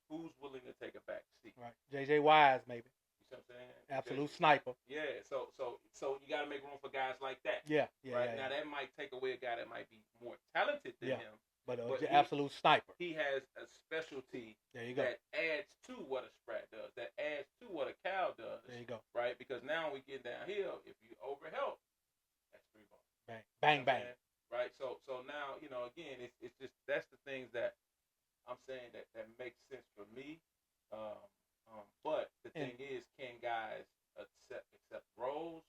Who's willing to take a back seat? Right. JJ Wise, maybe. You see what I'm saying? Absolute sniper. Yeah. So you got to make room for guys like that. Yeah. Right. Yeah. Now that might take away a guy that might be more talented than him. But absolute sniper. He has a specialty that adds to what a Sprat does, that adds to what a Cal does. There you go. Right? Because now we get downhill. If you overhelp, that's 3 balls. Bang, bang, bang. Right? So now, you know, again, it's just, that's the things that I'm saying that makes sense for me. But the thing is, can guys accept roles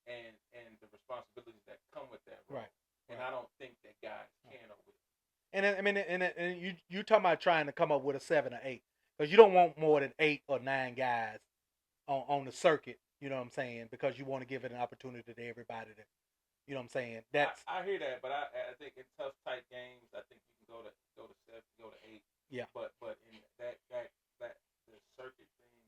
and the responsibilities that come with that role? Right. And I don't think that guys can or will. And I mean, and you talking about trying to come up with a 7 or 8, because you don't want more than 8 or 9 guys on the circuit. You know what I'm saying? Because you want to give it an opportunity to everybody to, you know what I'm saying? That's I hear that, but I think in tough tight games, I think you can go to 7, go to 8. Yeah. But in that the circuit thing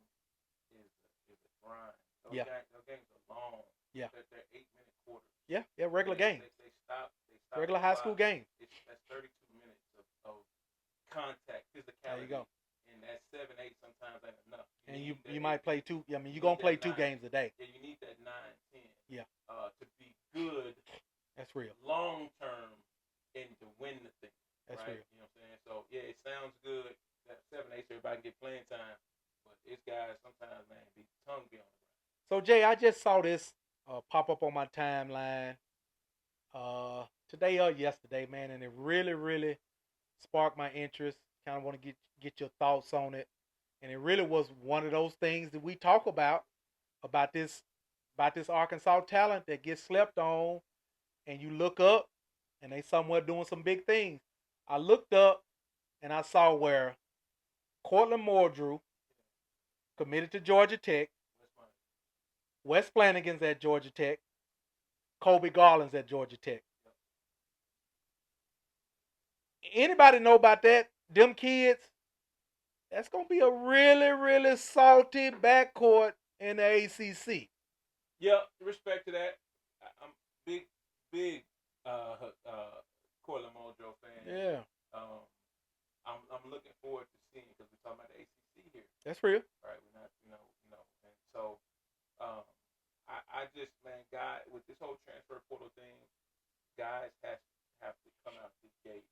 is a grind. Those games are long. Yeah. They're 8-minute quarters. Yeah, regular games. They stop. Regular high school games. That's 32 minutes of contact, physicality. There you go. And that 7, 8 sometimes ain't enough. And you might play 2. I mean, you're gonna play 2 games a day. Yeah, you need that 9, 10. Yeah. To be good. That's real. Long term, and to win the thing. That's right? real. You know what I'm saying? So yeah, it sounds good. That 7, 8, so everybody can get playing time. But it's guys sometimes, man, be tongue be on the ground. So Jay, I just saw this pop up on my timeline today or yesterday, man, and it really sparked my interest. Kind of want to get your thoughts on it, and it really was one of those things that we talk about this Arkansas talent that gets slept on, and you look up, and they somewhere doing some big things. I looked up, and I saw where Cortland Mordrew committed to Georgia Tech. Wes Flanagan's at Georgia Tech. Kobe Garland's at Georgia Tech. Anybody know about that? Them kids? That's going to be a really salty backcourt in the ACC. Yeah, respect to that. I'm big Cortland Muldrow fan. Yeah. I'm looking forward to seeing, because we're talking about the ACC here. That's real. Right. We're not, and so I just, man, God, with this whole transfer portal thing, guys have to come out the gate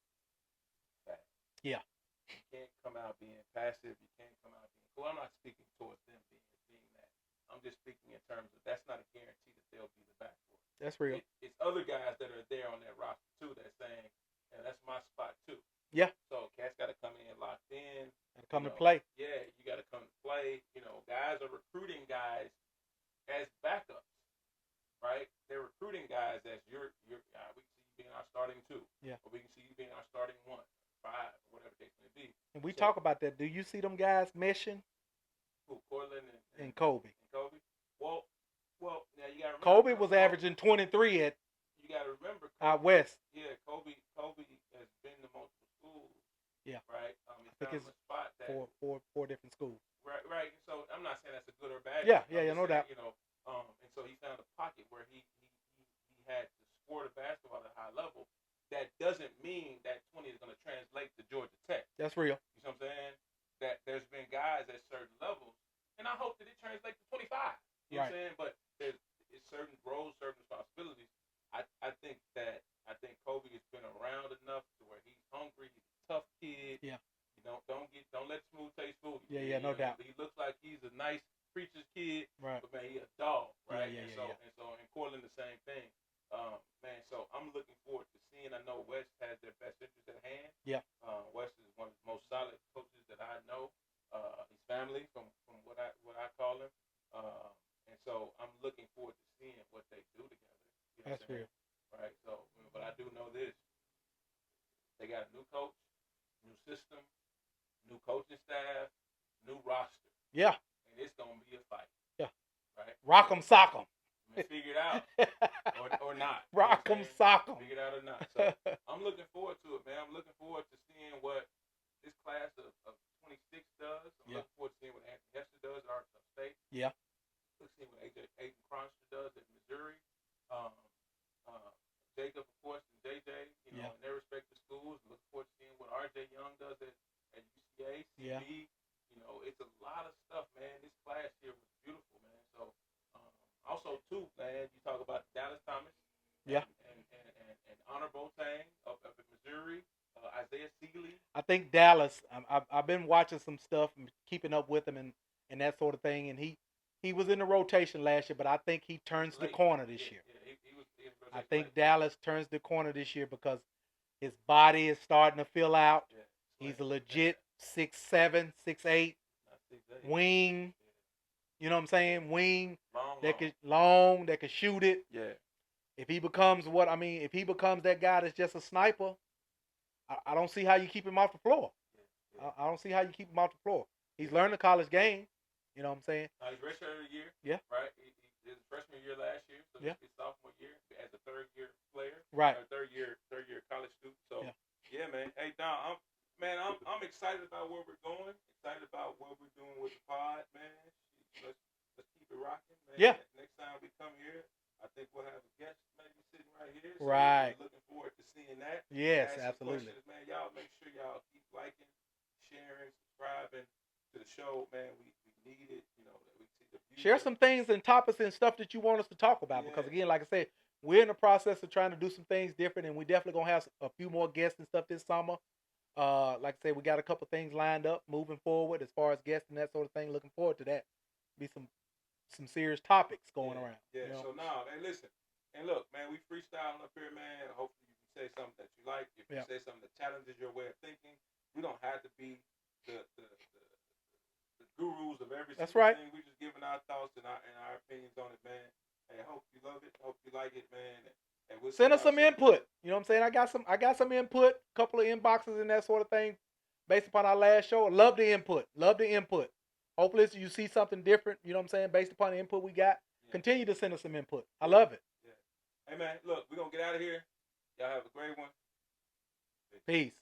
fast. Yeah. You can't come out being passive. You can't come out being cool. I'm not speaking towards them being that. I'm just speaking in terms of that's not a guarantee that they'll be the backcourt. That's real. It's other guys that are there on that roster too that's saying, yeah, that's my spot too. Yeah. So cats got to come in locked in. Gotta come to play. Yeah, you got to come to play. Guys are recruiting guys as backups, right? They're recruiting guys as we can see you being our starting 2. Yeah. Or we can see you being our starting 1, 5, or whatever the case may be. And we talk about that. Do you see them guys meshing? Who, Cortland and Kobe? And Kobe. Well, now you got to remember. Kobe was averaging 23 at. You got to remember. Out west. Yeah, Kobe has been to multiple schools. Yeah. Right. I think it's a spot that four different schools. Right. So I'm not saying that's a good or bad. Yeah, no doubt. And so he found a pocket where he had the sport of basketball at a high level. That doesn't mean that 20 is going to translate to Georgia Tech. That's real. You know what I'm saying? That there's been guys at certain levels, and I hope that it translates to 25. You know what I'm saying? But there's certain roles, certain responsibilities. I think Kobe has been around enough to where he's hungry. He's a tough kid. Yeah. Don't let smooth taste fool you. Yeah, no doubt. He looks like he's a nice preacher's kid, right? But man, he's a dog, right? Yeah. And so in Cortland the same thing. Man, so I'm looking forward to seeing. I know West has their best interest at hand. Yeah. West is one of the most solid coaches that I know. His family, from what I call him. And so I'm looking forward to seeing what they do together. That's real. Right. So, but I do know this. They got a new coach, new system, new coaching staff, new roster. Yeah. And it's gonna be a fight. Yeah. Right. Rock 'em, sock 'em. Figure it out, or not. Rock 'em, sock 'em. Figure it out or not. So I'm looking forward to it, man. I'm looking forward to seeing what this class of 26 does. I'm looking forward to seeing what Anthony Hester does at Arkansas State. Yeah. Looking to see what Aiden Cronster does at Missouri. Jacob, of course, and JJ, in their respective schools. Looking forward to seeing what RJ Young does at UCA, CB. Yeah. It's a lot of stuff, man. This class here was beautiful, man. So, also, too, man, you talk about Dallas Thomas. Yeah. And Honor Boateng up in Missouri. Isaiah Seeley. I think Dallas, I've been watching some stuff and keeping up with him and that sort of thing. And he was in the rotation last year, but I think he turns the corner this year. Yeah, he was I think Dallas turns the corner this year because his body is starting to fill out. Yeah, he's a legit 6'7", 6'8", wing. Yeah. You know what I'm saying? Wing long that could shoot it. Yeah. If he becomes that guy that's just a sniper, I don't see how you keep him off the floor. Yeah. I don't see how you keep him off the floor. He's learned the college game. You know what I'm saying? He's redshirt of the year. Yeah. Right. He did his freshman year last year, so his sophomore year as a third-year player. Right. Or third-year college student. So yeah, man. Hey, Don, I'm excited about where we're going. Excited about what we're doing with the pod, man. Let's keep it rocking, man. Yeah. Next time we come here, I think we'll have a guest maybe sitting right here. So right. We're looking forward to seeing that. Yes, absolutely. Man, y'all make sure y'all keep liking, sharing, subscribing to the show, man. We need it. That we see the views. Share some things and topics and stuff that you want us to talk about because again, like I said, we're in the process of trying to do some things different, and we definitely gonna have a few more guests and stuff this summer. Like I said, we got a couple things lined up moving forward as far as guests and that sort of thing. Looking forward to that. Be some serious topics going around. Yeah. So now, hey, listen, and look, man, we freestyling up here, man. Hopefully, you can say something that you like. If you say something that challenges your way of thinking, we don't have to be the gurus of every single thing. We're just giving our thoughts and our opinions on it, man. Hey, I hope you love it. Hope you like it, man. And we'll send us some input. You know what I'm saying? I got some input, a couple of inboxes and that sort of thing based upon our last show. Love the input. Hopefully you see something different, you know what I'm saying, based upon the input we got. Yeah. Continue to send us some input. I love it. Yeah. Hey, man, look, we're going to get out of here. Y'all have a great one. Peace.